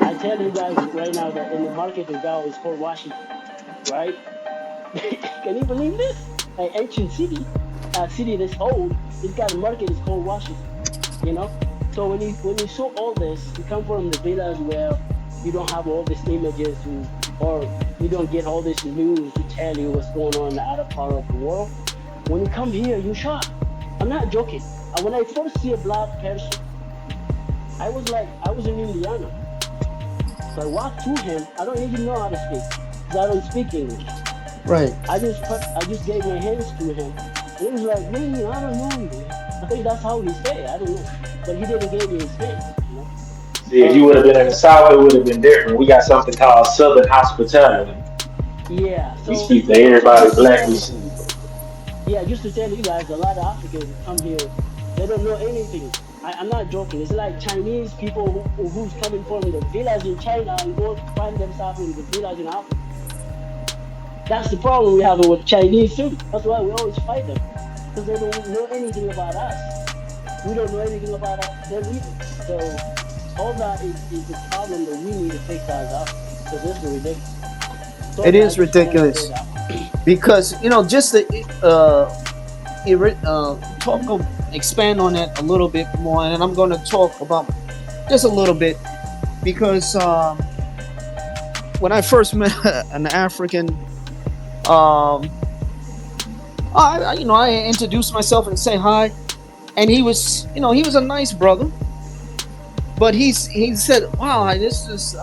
I tell you guys right now that in the market in Gao is called Washington, right? Can you believe this? An ancient city, a city that's old, it's got a market. It's called Washington. You know. So when you saw all this, you come from the village where you don't have all these images or you don't get all this news to tell you what's going on in the other part of the world. When you come here, you're shocked. I'm not joking. When I first see a black person, I was in Indiana. So I walked to him. I don't even know how to speak because I don't speak English. Right. I just gave my hands to him. And he was like, man, I don't know you. I think that's how he say it. I don't know. But he didn't give me his hands, you know. See, if you would have been in the South, it would have been different. We got something called Southern hospitality. Yeah, We so speak to just to everybody black tell we you, see. yeah, just to tell you guys, a lot of Africans come here, they don't know anything. I'm not joking. It's like Chinese people who's coming from the village in China and go find themselves in the village in Africa. That's the problem we have with Chinese too. That's why we always fight them because they don't know anything about us. We don't know anything about them either. So all that is a problem that we need to fix as Africans because it's ridiculous. It Sorry, I is just want to say ridiculous that. because just to talk of expand on that a little bit more, and I'm going to talk about just a little bit because when I first met an African, I introduced myself and say hi, and he was a nice brother, but he said, "Wow, this is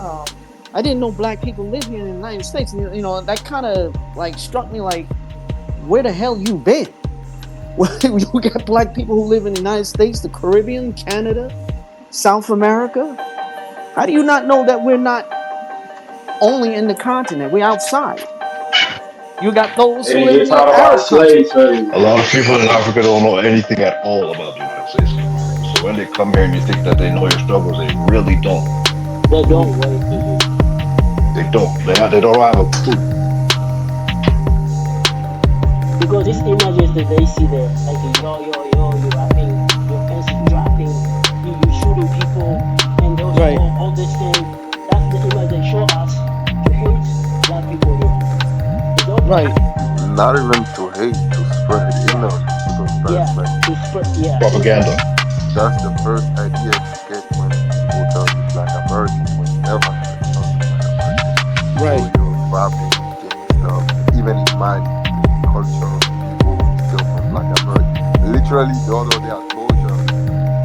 I didn't know black people live here in the United States." And, that kind of like struck me like, where the hell you been? We got black people who live in the United States, the Caribbean, Canada, South America. How do you not know that we're not only in the continent? We're outside. You got those They who didn't live get in the taught about Arab country. slave trade. A lot of people in Africa don't know anything at all about the United States. So when they come here and you think that they know your struggles, they really don't. They don't wait. Mm-hmm. They don't. They don't have a clue. Because these images that they see there, like you rapping, your pencil dropping, you shooting people, and those Right. all this thing. That's the image they show us to hate black people here. It's okay. Right. Not even to hate, to spread Yeah, ignorance, because that's yeah. like To spread. Yeah, Propaganda. exactly. that's the first idea you get when people tell you Black American when you never heard of Black American. So Right. you're rapping, gang stuff. Even in Mali, the culture of the people who still from Black American. Literally the other day I told you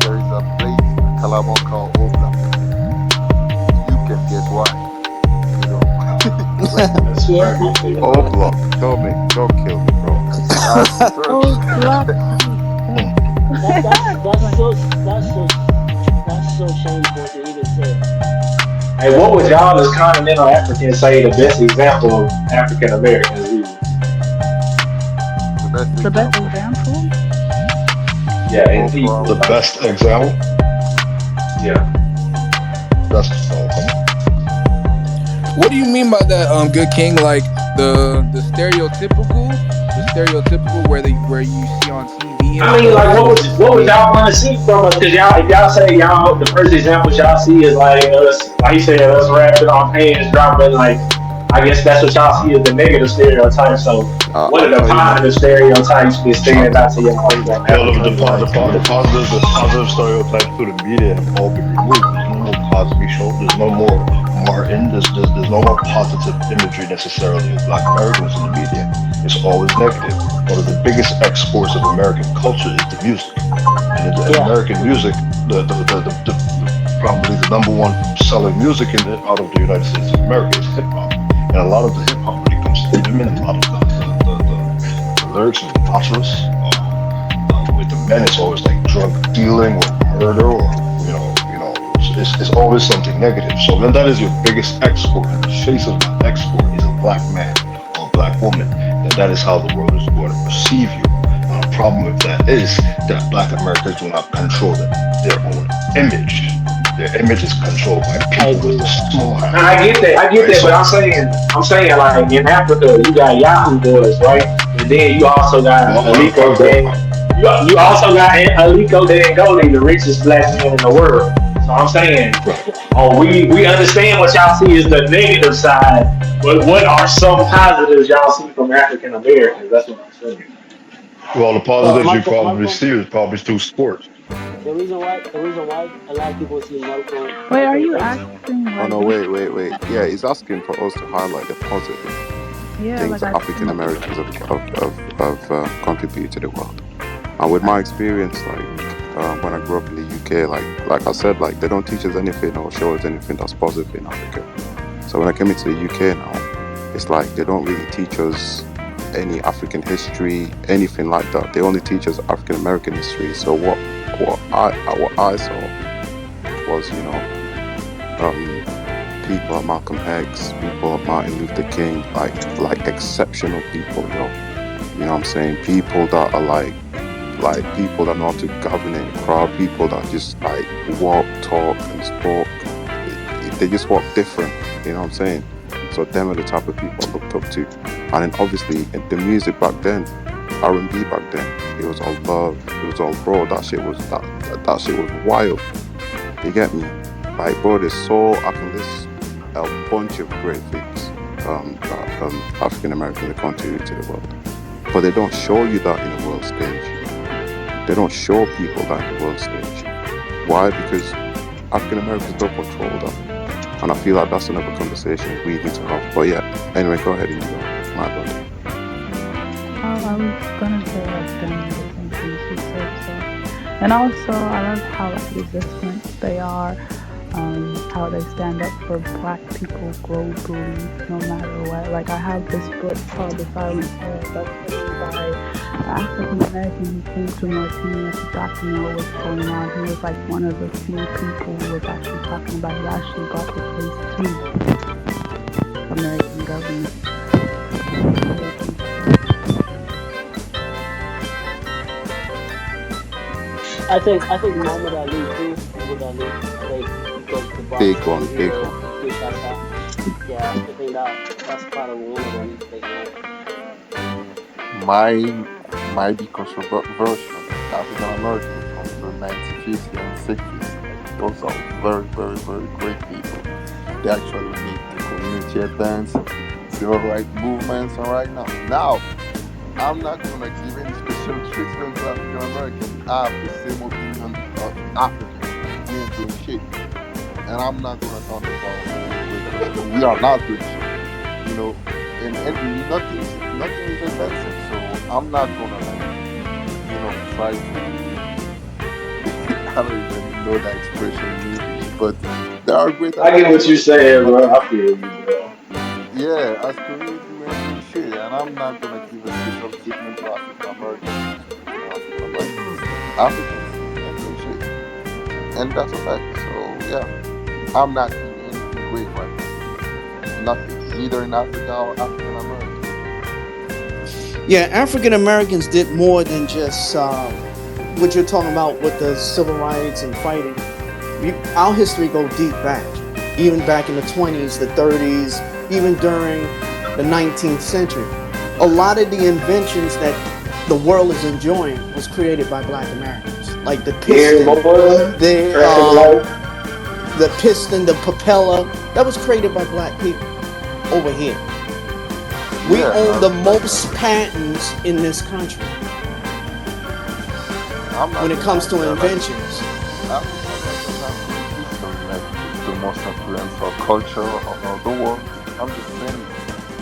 there is a place in Calabar called Obla. You can guess why. You know. Like That's Yeah, crazy shit. Oh, block. Don't kill me, bro. I swear Oh, to block. God. that's Like, so that's so shameful to even say. Hey, what would y'all as continental Africans say the best example of African Americans is? The best the best example. example? Yeah, in People people. The from best example. Yeah. That's all. What do you mean by that, Good King? Like the stereotypical where you see on TV and I mean, stuff. like, what would y'all want to see from us? Because y'all, if y'all say y'all, the first examples y'all see is like us, like he said, us rapping on pants, dropping, like, I guess that's what y'all see as the negative stereotype. So, what I'll are the tell you my positive stereotypes that I'll, stand out to I'll y'all tell you from my Well, African the, personal Americans? the, idea. the positive stereotypes through the media have all been removed. There's no more Cosby Show. There's no more Martin. There's no more positive imagery necessarily of Black Americans in the media. It's always negative. One of the biggest exports of American culture is the music, and in Yeah. American music, the probably the #1 selling music out of the United States of America is hip hop, and a lot of the hip hop when it comes to women, a lot of the lyrics are monotonous. With the men, it's always like drug dealing or murder or it's always something negative. So then that is your biggest export, and the face of that export is a black man or a black woman. And that is how the world is going to perceive you. And the problem with that is that black Americans do not control their own image. Their image is controlled by I people agree with a with that. small Now hand, I get right? that, but So, I'm saying like in Africa, you got Yahoo boys, right? And then you also got Aliko Dang. You also got Aliko Dangoli, the richest black man in the world. So I'm saying, right. oh, we understand what y'all see is the negative side, but what are some positives y'all see from African Americans? That's what I'm saying. Well, the Well, positives you probably Malcolm, see is probably through sports. the reason why a lot of people see Wait, are Malcolm you X. asking Oh like no, which? wait. Yeah, he's asking for us to highlight the positive Yeah, things like that I African think. Americans have contributed to the world. And with my experience, like when I grew up in the UK, like I said, like they don't teach us anything or show us anything that's positive in Africa. So when I came into the UK now, it's like they don't really teach us any African history, anything like that. They only teach us African American history. So what I saw was, um, people like Malcolm X, people like Martin Luther King, like exceptional people, yo. You know what I'm saying? People that are like people that know how to govern in a crowd, people that just like walk, talk, and spoke. They just walk different. You know what I'm saying? So them are the type of people I looked up to. And then obviously the music back then, R&B back then, it was all love, it was all raw. That shit was wild. You get me? Like bro, there's so I can list a bunch of great things that African Americans have contributed to the world. But they don't show you that in the world stage. They don't show people that in the world stage. Why? Because African Americans don't control that. And I feel like that's another conversation we need to have. But yeah, anyway, go ahead, Inigo. My bad. I was gonna say like the same things you said. So, and also I love how like resistant they are. How they stand up for black people globally, no matter what. Like I have this book called The Silent Era that's written by an African American who came to Mauritania to document what's going on. He was like one of the few people who was actually talking about it. He actually brought the case to American government. I think Muhammad Ali too. Muhammad Ali. I think because the box Big was one, his big hero, one. Kinshasa. Yeah, I think that's part of one of them. Big man. Mine might be controversial. African Americans from the 1950s and 60s, like those are very, very, very great people. They actually made the community advance, civil rights movements, and right now. Now, I'm not gonna give any special treatment to African Americans. I have the same opinion of Africans. We ain't doing shit, and I'm not gonna talk about because we are not doing shit. You know, and nothing is advancing. So I'm not gonna like try to I don't even know that expression in English, but there are great I get African what you Americans, saying, but bro. I feel you, bro. yeah, as community we ain't doing shit, and I'm not gonna give a special treatment to African Americans just because they're African Americans. Africans ain't doing shit, and that's a fact. So yeah, I'm not seeing anything great right now. Nothing, neither in Africa or African Americans. Yeah, African Americans did more than just what you're talking about with the civil rights and fighting. Our history go deep back, even back in the 20s, the 30s, even during the 19th century. A lot of the inventions that the world is enjoying was created by Black Americans, like Yeah, boy. the Traffic um, light. the piston, the propeller. That was created by Black people over here. We Yeah, own the like most patents in this country I'm when not it gonna comes lie, to there like inventions. African Americans have great history, like the most influential culture of the world. I'm just saying,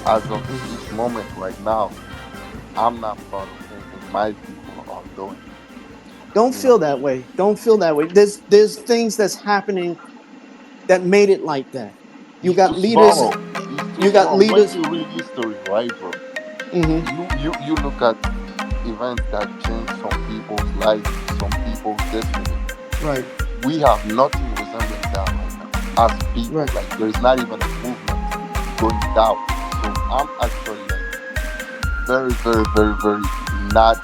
as of this moment right now, I'm not proud of anything my people are doing. Don't You know, feel that way. Don't feel that way. There's things that's happening that made it like that. You it's too got leaders. small. It's too You got Once leaders. you read history, right, bro? Hmm. You look at events that change some people's life, some people's destiny. Right. We have nothing resembling that right now as people. Right. Like there's not even a movement going that way. So I'm actually like very, very, very, very not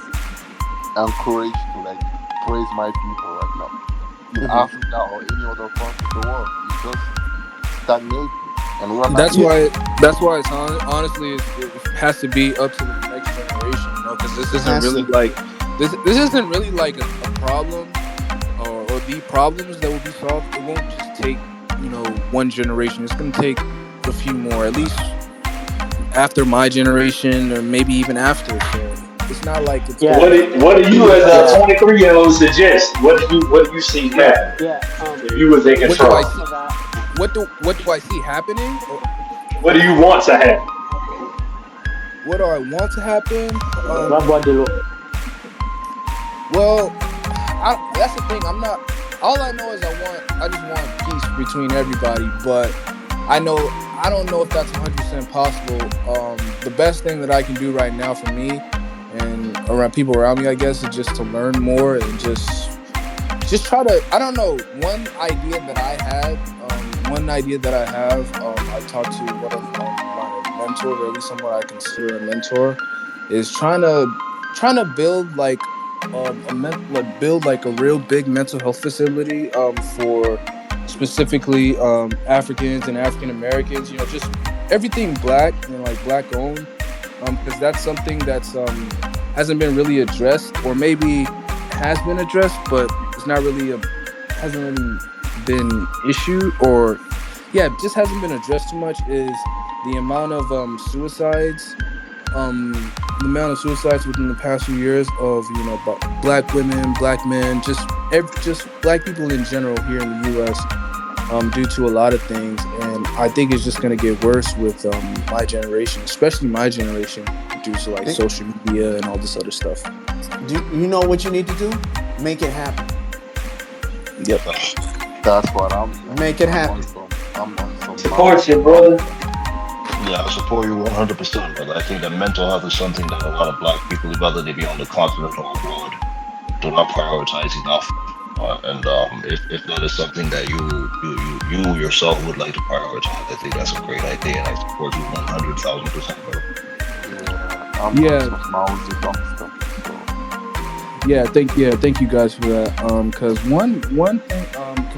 encouraged to like praise my people right now in Hmm. Africa or any other part of the world. It's just stagnating, and we're not That's Yeah. moving. why. That's why it's honestly it has to be up to the next generation, because this It isn't has really to. like this isn't really like a problem, or the problems that will be solved. It won't just take one generation. It's gonna take a few more, at least after my generation, or maybe even after. So it's not like it's Yeah, gonna What do you, as a yeah, 23-year-old, suggest? What do you see happening yeah. if you was in Let me what do I control? add see? to that. What do I see happening? Or What do you want to happen? what do I want to happen? What the law? Well, that's the thing. I'm not. All I know is I just want peace between everybody. But I don't know if that's 100% possible. The best thing that I can do right now for me and around people around me, I guess, is just to learn more and just try to. I don't know. One idea that I have. I talked to one of my mentors, or at least someone I consider a mentor, is trying to build like build like a real big mental health facility for specifically Africans and African Americans. Just everything black and like black owned, because that's something that's hasn't been really addressed, or maybe has been addressed, but it's not really hasn't really been issued, or yeah, just hasn't been addressed too much, is the amount of suicides within the past few years of black women, black men, just black people in general here in the U.S. Due to a lot of things, and I think it's just gonna get worse with my generation, especially my generation, due to like It- social media and all this other stuff. do you know what you need to do? Make it happen. Yep. That's what I'm saying. Make it happen. I'm on some Support you, brother. nonsense. Yeah, I support you 100%, brother. I think that mental health is something that a lot of black people, whether they be on the continent or abroad, do not prioritize enough. And if that is something that you yourself would like to prioritize, I think that's a great idea, and I support you 100,000%, brother. Yeah, I'm on Yeah, some lousy dumb stuff. So thank you guys for that. Cause one thing,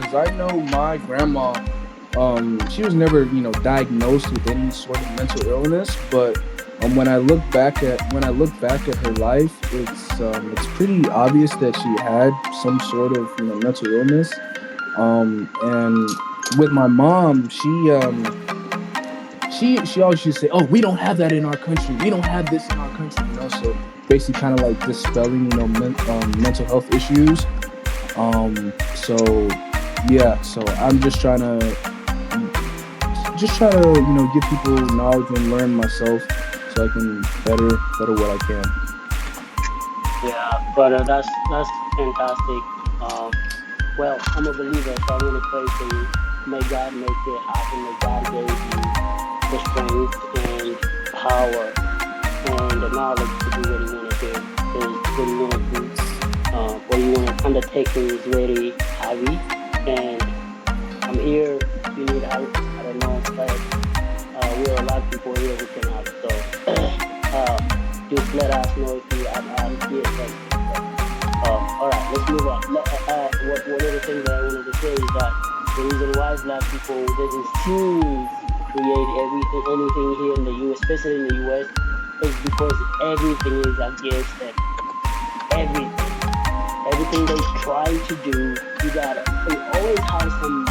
cause I know my grandma, she was never, diagnosed with any sort of mental illness, but when I look back at her life, it's pretty obvious that she had some sort of, mental illness. And with my mom, she always used to say, "Oh, we don't have that in our country. We don't have this in our country." So basically, kind of like dispelling, mental health issues. So yeah, so I'm just trying to give people knowledge and learn myself, so I can better what I can. Yeah, brother, that's fantastic. Um, well, I'm a believer, so I'm gonna pray for you. May God make it happen. May God give you the strength and power and the knowledge to do what you want to do. Because what you want to do, what you want to undertake is very heavy. And I'm here if you need help. I don't know, but we're a lot of people here who can help. So uh, just let us know if you are here. All right, let's move on. One of the things that I wanted to say is that the reason why black people doesn't seem to create anything here in the U.S., especially in the U.S., is because everything is against them. Everything they try to do, they always have some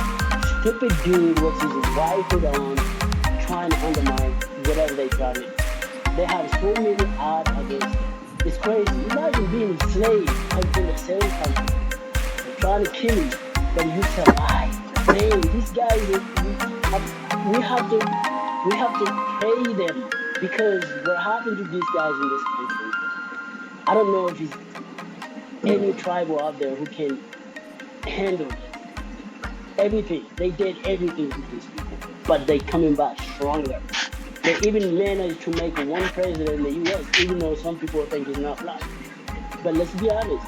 stupid dude with his wife on trying to undermine whatever they try to do. They have so many odds against them. It's crazy. Imagine being a slave in the same country. They're trying to kill you, but you survive. Man, these guys, we have to pay them because what happened to these guys in this country? I don't know if there's any tribal out there who can handle this. Everything they did, everything to these people, but they coming back stronger. They even managed to make one president in the U.S., even though some people think he's not black. But let's be honest,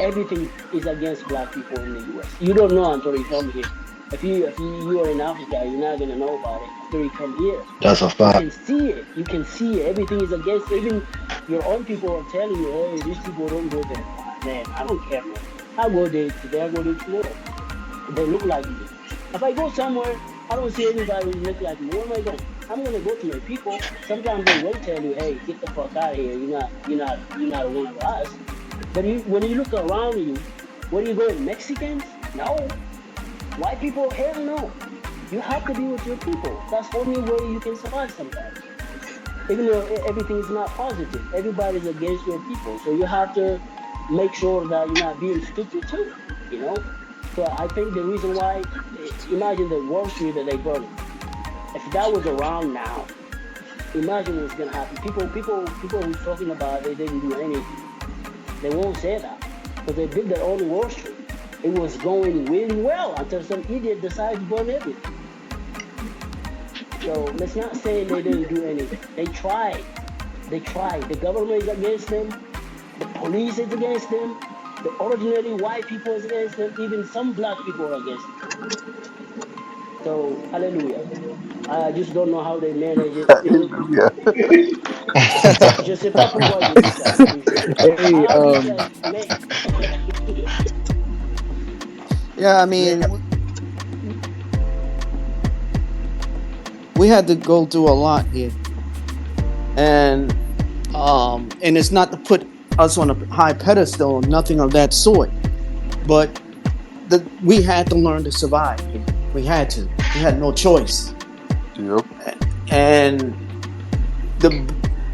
everything is against black people in the U.S. You don't know until you come here. If you are in Africa, you're not gonna know about it after you come here. That's a You fact. can see it. You can see it. Everything is against. Even your own people are telling you, "Hey, these people don't go there." Man, I don't care, man. I go there today. I go there tomorrow. They look like me. If I go somewhere, I don't see anybody who look like me. Where am I going? I'm gonna go to my people. Sometimes they will tell you, "Hey, get the fuck out of here. You're not one of us." But when you look around you, where you going? Mexicans? No. White people? Hell no. You have to be with your people. That's the only way you can survive sometimes. Even though everything is not positive, everybody's against your people. So you have to make sure that you're not being stupid too. You know. So I think the reason why, imagine the Wall Street that they burned. If that was around now, imagine what's gonna happen. People who's talking about they didn't do anything. They won't say that because they built their own Wall Street. It was going really well until some idiot decides to burn everything. So let's not say they didn't do anything. They tried. They tried. The government is against them. The police is against them. The ordinary white people is against them. Even some black people are against them. So hallelujah. I just don't know how they manage it. Hallelujah. Je sais pas pourquoi je dis ça. Je te jure. Hey, How these guys make. Yeah, I Yeah. mean, we had to go through a lot here, and it's not to put us on a high pedestal or nothing of that sort, but we had to learn to survive. We had to. We had no choice, Yep. and the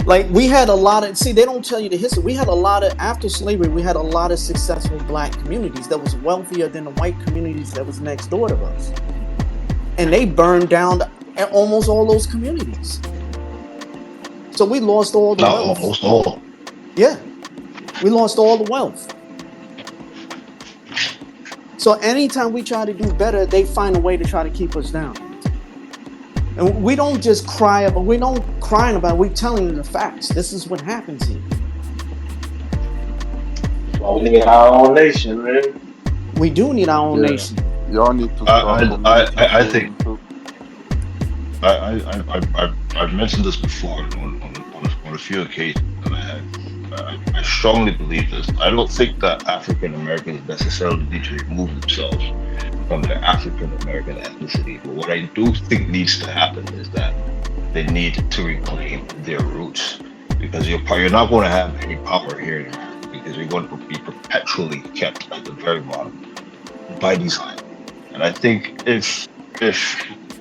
like we had a lot of see they don't tell you the history. We had a lot of after slavery. We had a lot of successful black communities that was wealthier than the white communities that was next door to us, and they burned down almost all those communities. So we lost all the Not wealth. almost all. Yeah, we lost all the wealth. So anytime we try to do better, they find a way to try to keep us down. And we don't just cry about. We don't crying about it. We're telling them the facts. This is what happens here. Well, we need our own nation, man. We do need our own Yeah. nation. Y'all need to start I think communicating too. I've mentioned this before on a few occasions, and I strongly believe this. I don't think that African Americans necessarily need to remove themselves from their African American ethnicity, but what I do think needs to happen is that they need to reclaim their roots, because you're not going to have any power here in America, because you're going to be perpetually kept at the very bottom by design. And I think if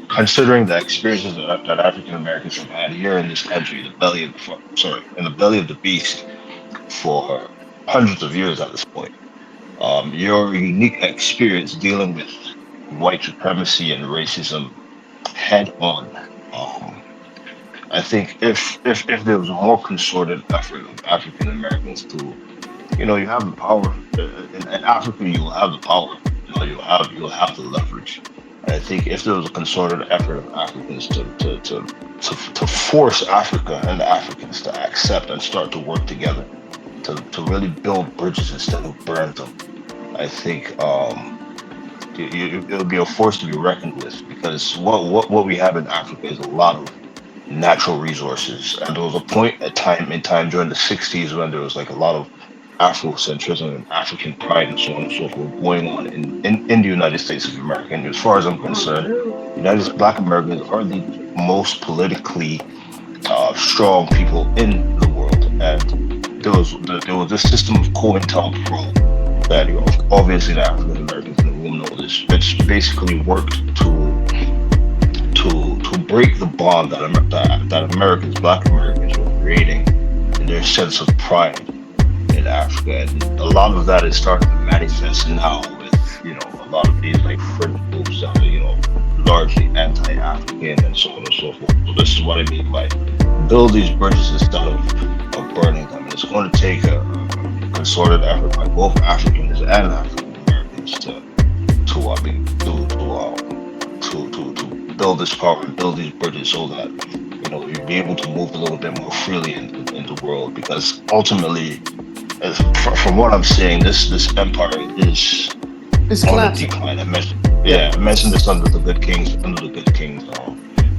considering the experiences that African Americans have had here in this country, in the belly of the beast for hundreds of years at this point, your unique experience dealing with white supremacy and racism head on. Um, I think if there was a more concerted effort of African Americans to, you have the power. In Africa, you will have the power. You'll have the leverage. And I think if there was a concerted effort of Africans to force Africa and the Africans to accept and start to work together to really build bridges instead of burn them, I think it'll be a force to be reckoned with, because what we have in Africa is a lot of natural resources. And there was a point in time during the 60s when there was like a lot of Afrocentrism and African pride and so on and so forth going on in the United States of America. And as far as I'm concerned, Black Americans are the most politically strong people in the world. And there was this system of COINTELPRO that, obviously the African Americans in the room know this. It's basically worked to break the bond that Americans, Black Americans, were creating in their sense of pride in Africa. And a lot of that is starting to manifest now with, a lot of these like fringe groups that are, largely anti-African and so on and so forth. So this is what I mean by build these bridges instead of burning them. And it's going to take a concerted effort by both Africans and African Americans to build this power and build these bridges so that you'd be able to move a little bit more freely in the world, because ultimately, from what I'm seeing, this empire is It's on the collapsing. decline. Yeah. I mentioned this under the good kings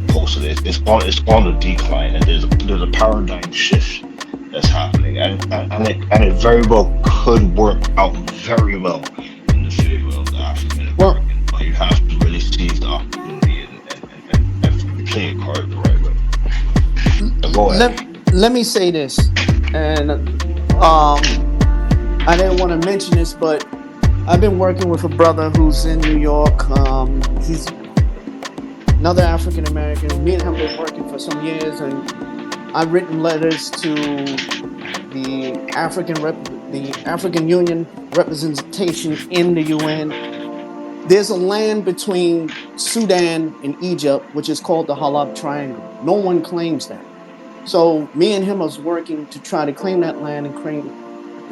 posted it. It's on the decline, and there's a paradigm shift that's happening, and it very well could work out very well in the favor of the African Well, American, but you have to really seize the opportunity and play a card the right way. So go ahead. let me say this, and I didn't want to mention this, but I've been working with a brother who's in New York. He's another African American. Me and him been working for some years, and I've written letters to the African Union representation in the UN. There's a land between Sudan and Egypt, which is called the Halab Triangle. No one claims that. So me and him was working to try to claim that land and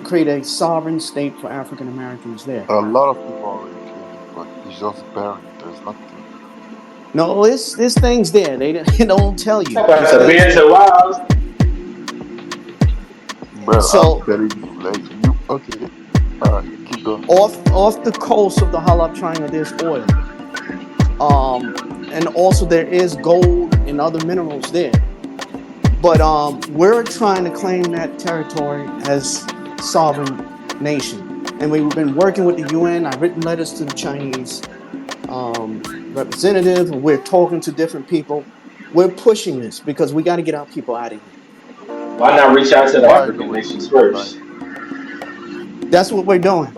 create a sovereign state for African Americans there. A lot of people already claim it, but it's just buried. There's nothing. No, it's things there. They don't tell you. That's a bit too wild. Bro, So I'm telling you, like you. Okay, alright, keep going. off the coast of the Halab Triangle, there's oil. And also there is gold and other minerals there. But we're trying to claim that territory as sovereign nation. And we've been working with the UN. I've written letters to the Chinese representative, and we're talking to different people. We're pushing this because we got to get our people out of here. Why not reach out to the Why African do we nations need first? That's what we're doing.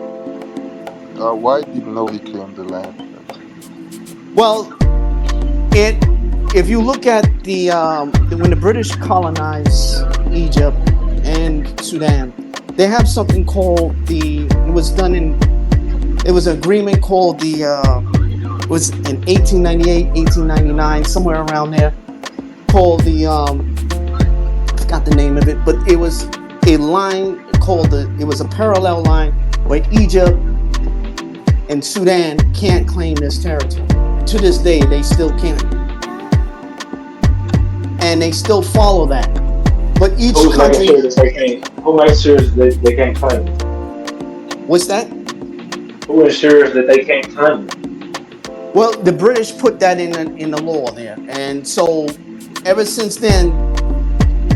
Why did nobody claim the land? Well, if you look at when the British colonized Egypt and Sudan, they have something called it was an agreement called it was in 1898, 1899, somewhere around there, called I forgot the name of it, but it was a line it was a parallel line where Egypt and Sudan can't claim this territory. To this day, they still can't. And they still follow that. But each Who's country... making sure that they can't? Who makes sure that they can't claim it? What's that? Who ensures that they can't claim it? Well, the British put that in the law there. And so ever since then,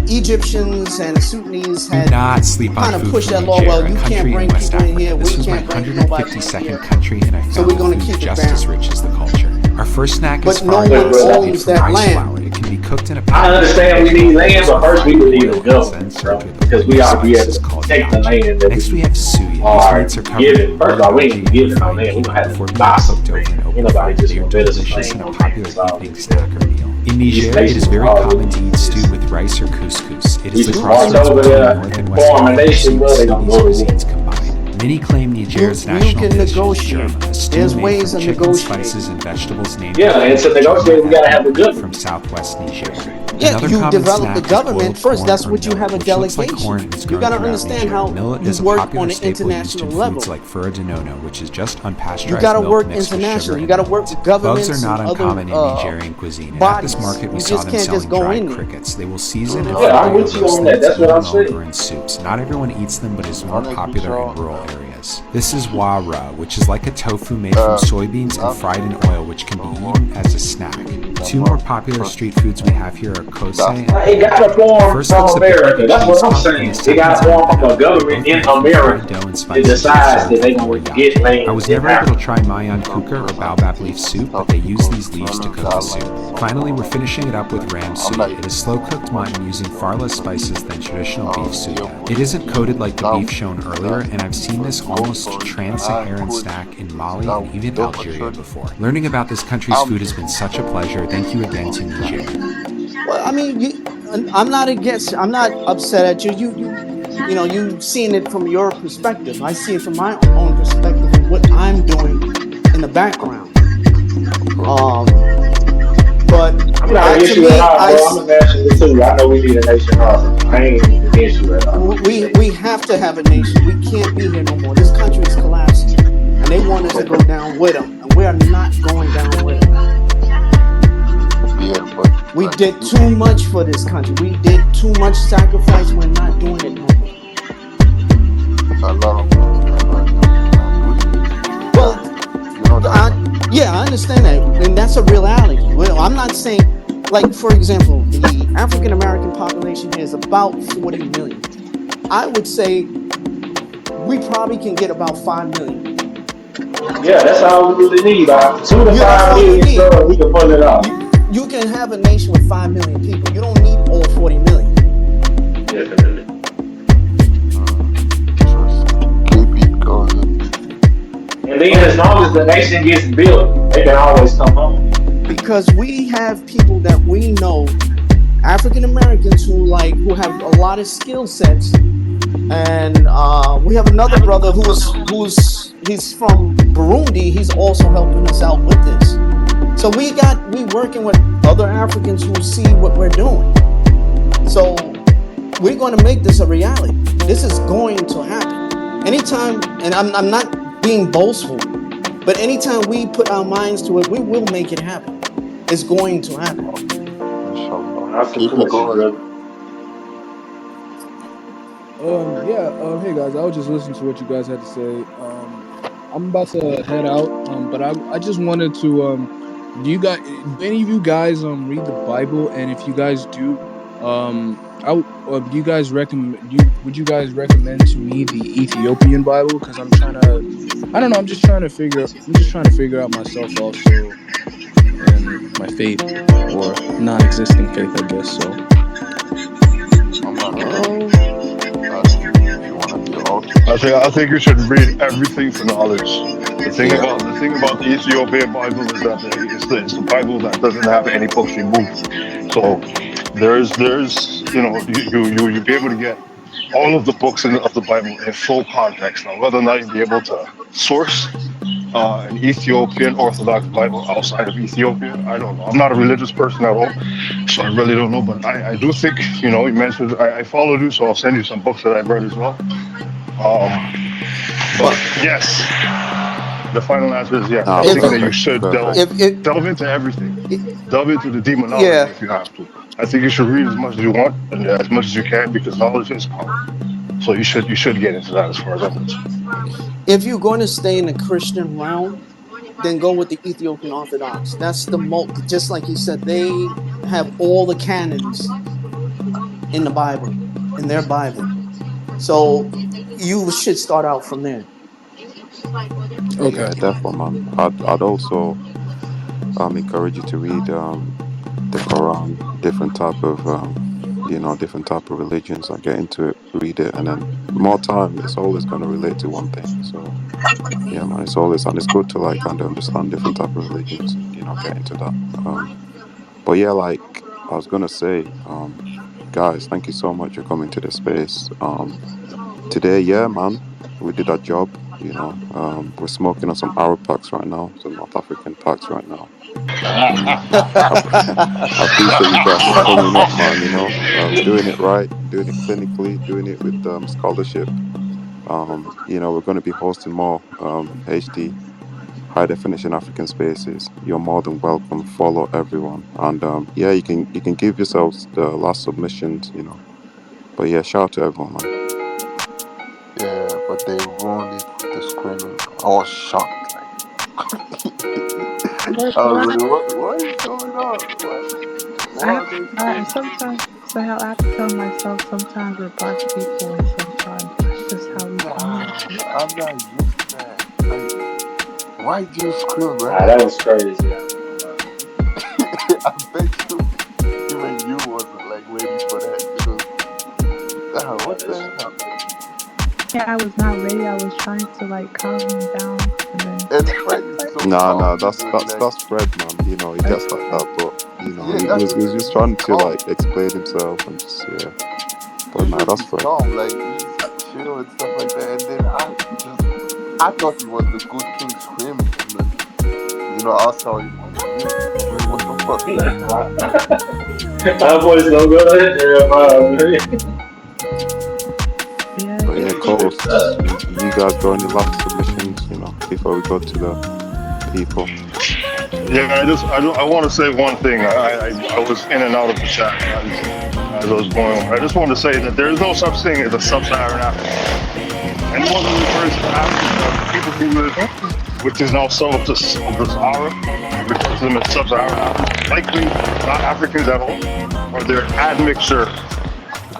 Egyptians and Sudanese had not sleep on kind of food pushed from that law. Niger, Well, a you country can't in bring West people in Africa. here. This We was my can't bring nobody in 152nd here. country, and I So found we're going to food keep it just as balanced. rich as the culture. Our first snack is But no farro one rice made owns from that rice land. flour. It can be cooked in a I pan understand we need land, but first we would need a oil and government, then bro, served with a because blend we of ought to be able spices to called protect the yachi. land that Next we have suya. These are meats are covered given. in First of all, we algae ain't and giving no refined land. We even gonna have before to being buy cooked some over land. an Ain't open nobody fire. just They are gonna build us a delicious land and a on popular land. So evening snack or meal. In these Niger, it is nations very are common to eat stew just with rice or couscous. It we is the just march crossroads over between there North and and West form a Africa, nation, bro. They see gonna these go to war. cuisines combined. Many claim Niger's You national can dish is negotiate. jerma, a stew There's made ways from of chicken, negotiating. spices, and vegetables named Yeah, and to negotiate, we Jerma gotta have a ethnic group government. from southwest Niger. Yeah, Another you common develop the snack is government boiled first. corn That's or what you have millet, a which looks like delegation. corn and is You grown got to throughout understand Niger. how Millet you is a work popular on an staple used international in level. foods like furadianono, which is just You unpasteurized got to milk work mixed with sugar internationally. You and got to work malt. with Bugs governments are not and other uncommon in Nigerian cuisine, and at this bodies. market we You saw just them can't selling just go dried in there. crickets. They will season and Yeah, I'm fillet or with you roast on them that. That's what eaten I'm over saying. in soups. Not everyone eats them, but it is more I'm not popular in sure. rural areas. This is wara, which is like a tofu made from soybeans and fried in oil, which can be eaten as a snack. Two more popular street foods we have here are kose and It got to form first from looks a bit like America. a That's cheese what I'm puff, and saying. the It second got is to form from a banana. government Both in made from America fried dough and that spices and decides served that they're with gonna yachi. get land I was in never able to Africa. try mayan kuka or baobab leaf soup, but they use these leaves to cook the soup. Finally, we're finishing it up with ram soup. It is slow-cooked mutton using far less spices than traditional beef soup. It isn't coated like the beef shown earlier, and I've seen this almost trans-Saharan snack in Mali and even Algeria before. Learning about this country's food has been such a pleasure. Thank you again to Niger. Well, I mean, I'm not against. I'm not upset at you. You've seen it from your perspective. I see it from my own perspective of what I'm doing in the background. But I'm not to against you at me, all, bro. I'm a nationalist too. I know we need a nation also. I ain't against you at all. we have to have a nation. We can't be here no more. This country is collapsing, and they want us to go down with them, and we are not going down with them. Yeah, but We Like did too much for this country. We did too much sacrifice. We're not doing it no more. a lot of Americans is not doing this. Well, That you know that, I, right? yeah, I understand that, and that's a reality. Well, I'm not saying, like, for example, the African American population here is about 40 million. I would say we probably can get about 5 million. Yeah, that's all we really need. About 2 to Yeah, that's five all you million, need. bro, we can pull it off. You can have a nation with 5 million people. You don't need all 40 million. Definitely. Interesting. KP, go ahead. And then as long as the nation gets built, they can always come home. Because we have people that we know, African Americans who have a lot of skill sets, and we have another brother who's he's from Burundi. He's also helping us out with this. So we working with other Africans who see what we're doing. So we're going to make this a reality. This is going to happen. Anytime, and I'm not being boastful, but anytime we put our minds to it, we will make it happen. It's going to happen. Inshallah. I KP, support you, go ahead. brother. Yeah, hey guys, I was just listening to what you guys had to say. I'm about to head out, but I just wanted to do any of you guys read the Bible? And if you guys do, do you guys would you guys recommend to me the Ethiopian Bible? Because I don't know, I'm just trying to figure out myself also, and my faith or non-existing faith, I guess. So I'm not Oh, ask you if you want to be okay. I think you should read everything for knowledge. The thing Yeah. about the Ethiopian Bible is that it's the Bible that doesn't have any books removed. So there's you'll be able to get all of the books of the Bible in full context. Now, whether or not you'll be able to source an Ethiopian Orthodox Bible outside of Ethiopia, I don't know. I'm not a religious person at all, so I really don't know. But I do think, you mentioned I followed you, so I'll send you some books that I've read as well. But but yes, the final answer is yes. Ah, I if think that you perfect, should perfect. delve into everything. it, Delve into the demonology yeah, if you have to. I think you should read as much as you want and as much as you can because knowledge is power. So you should get into that as far as I'm concerned. if you're going to stay in the Christian realm, then go with the Ethiopian Orthodox. That's just like he said, they have all the canons in the Bible, in their Bible. So you should start out from there. okay. Yeah, definitely, man. I'd also encourage you to read the Quran, different type of religions. Like get into it, read it, and then more time. It's always going to relate to one thing. So yeah, man, and it's good to like kind of understand different type of religions and get into that. But yeah, like I was gonna say, guys, thank you so much for coming to the space. Today, yeah, man, we did our job. We're smoking on some Arab packs right now, some North African packs right now. I, I appreciate you guys for coming up, man. Doing it right, doing it clinically, doing it with scholarship. We're going to be hosting more HD high definition African spaces. You're more than welcome. Follow everyone, and yeah, you can give yourselves the last submissions. But yeah, shout out to everyone, man. Yeah, but they ruined it with the screaming. I was shocked. Like, But I was why? like, what is going on? What I are they saying? sometimes so I have to tell myself sometimes we're black people and sometimes that's just how we Wow, communicate. I'm not used to that. Like, why do you scream Nah, red? that was crazy. I bet you, even you wasn't like ready for that because, Yeah, what that's the hell? Yeah, I was not ready. I was trying to like calm him down and then And Fred is like, so Nah, calm. He's that's just that's like, that's Fred, man. He like, gets like that, but yeah, he that's was the he was thing. just He's trying to calm. like explain himself and just yeah. But nah, Usually that's he's Fred. calm, like he's chill and stuff like that. And then I thought he was the good king screaming, and then I saw him on mute. I'm like, what the fuck? My voice don't go that damn man. yeah, But yeah, it's That's good coast. stuff. You guys got any last submissions? Before we go to the people. Yeah, I want to say one thing. I was in and out of the chat as I was going over. I just want to say that there is no such thing as a sub-Saharan Africa. Anyone who refers to Africa, people who live, which is now some of the Sahara, and refers to them as sub-Saharan Africa, likely not Africans at all, or they're an admixture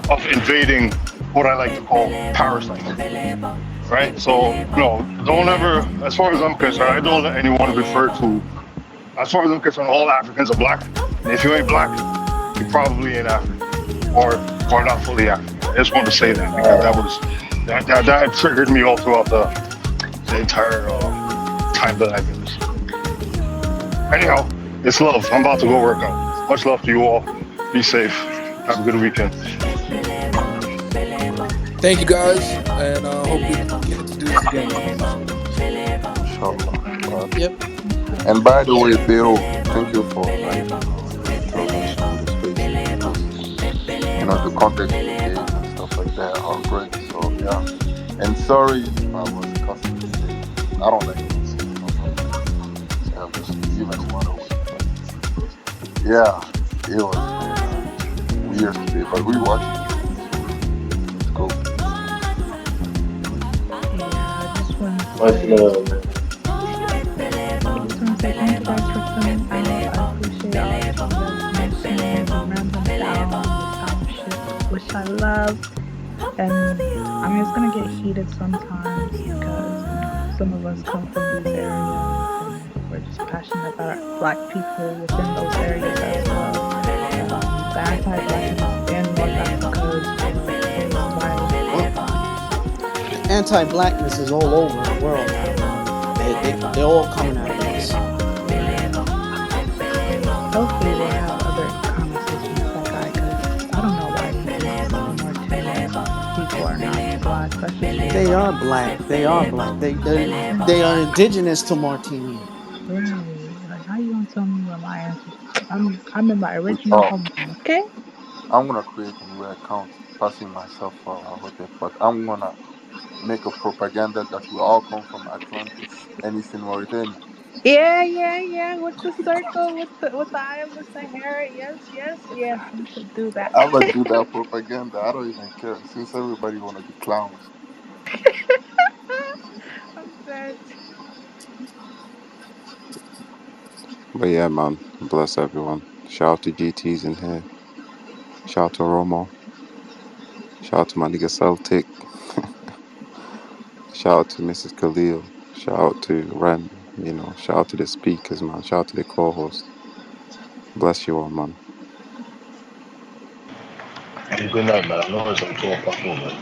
of invading what I like to call parasites. Right? So, no, don't ever, as far as I'm concerned, I don't let anyone refer to, as far as I'm concerned, all Africans are black. And if you ain't black, you're probably in Africa or not fully African. I just want to say that because that triggered me all throughout the entire time that I've been listening. Anyhow, it's love. I'm about to go work out. Much love to you all. Be safe. Have a good weekend. Thank you guys, and hope we get to do this again. Inshallah. Yep. And by the way, Bill, thank you for like the intervention in the spaces because the context you gave and stuff like that are great. So yeah. And sorry if I was cussing today. I don't like cussing. Even one way. But yeah, it was weird today. But we watched it. It's cool. Yeah, I just want to Much say, love, man. thank you guys for coming out. I appreciate all of you guys mentioning the random sound shit, which I love. And I mean, it's gonna get heated sometimes because some of us come from these areas and we're just passionate about our Black people within those areas as well. The anti-Blackness in North Africa is Well, anti-blackness is all over the world now. They're all coming after us. hopefully we'll have other conversations with that guy because I don't know why he thinks the Mauritanian people are not Black. That's just They are black. They are black. They are indigenous to Martinique. right. Like, how you gonna tell me where my ancestors? I'm in my original Oh, homeland, okay? I'm gonna create a new account, passing myself for Hotep, but I'm gonna make a propaganda that we all come from Atlantis and it's in Mauritania. Yeah. With the circle, with the eye of the Sahara. Yes. You should do that. I'm gonna do that propaganda. I don't even care since everybody wanna be clowns. I'm dead. But yeah, man, bless everyone. Shout out to GT's in here. Shout out to Romo. Shout out to my nigga Celtic. Shout out to Mrs. Khalil. Shout out to Ren. Shout out to the speakers, man. Shout out to the co-host. Bless you all, man. Hey, good night, man. I know it's like 12 o'clock, man.